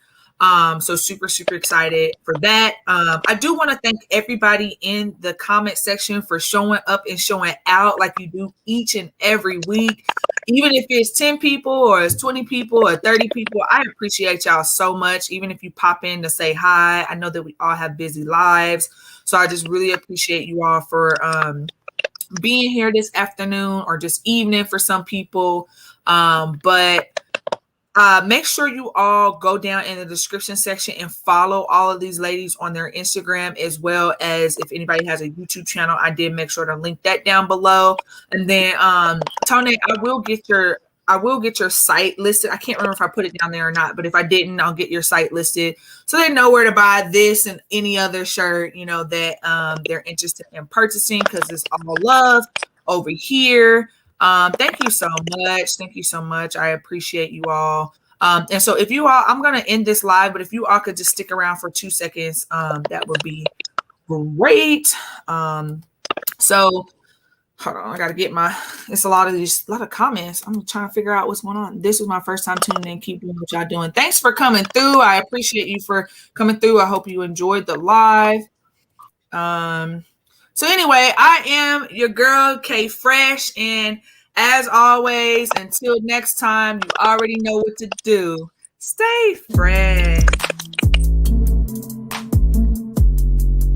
So super, super excited for that. I do want to thank everybody in the comment section for showing up and showing out like you do each and every week. Even if it's 10 people or it's 20 people or 30 people, I appreciate y'all so much. Even if you pop in to say hi, I know that we all have busy lives. So I just really appreciate you all for being here this afternoon or just evening for some people. But make sure you all go down in the description section and follow all of these ladies on their Instagram, as well as if anybody has a YouTube channel, I did make sure to link that down below. And then Tony, I will get your site listed. I can't remember if I put it down there or not, but if I didn't, I'll get your site listed so they know where to buy this and any other shirt, that they're interested in purchasing, because it's all love over here. Thank you so much. Thank you so much. I appreciate you all. And so if you all, I'm going to end this live, but if you all could just stick around for 2 seconds, that would be great. So hold on, I got to get it's a lot of comments. I'm trying to figure out what's going on. This was my first time tuning in. Keep doing what y'all doing. Thanks for coming through. I appreciate you for coming through. I hope you enjoyed the live. So anyway, I am your girl, K Fresh. And as always, until next time, you already know what to do. Stay fresh.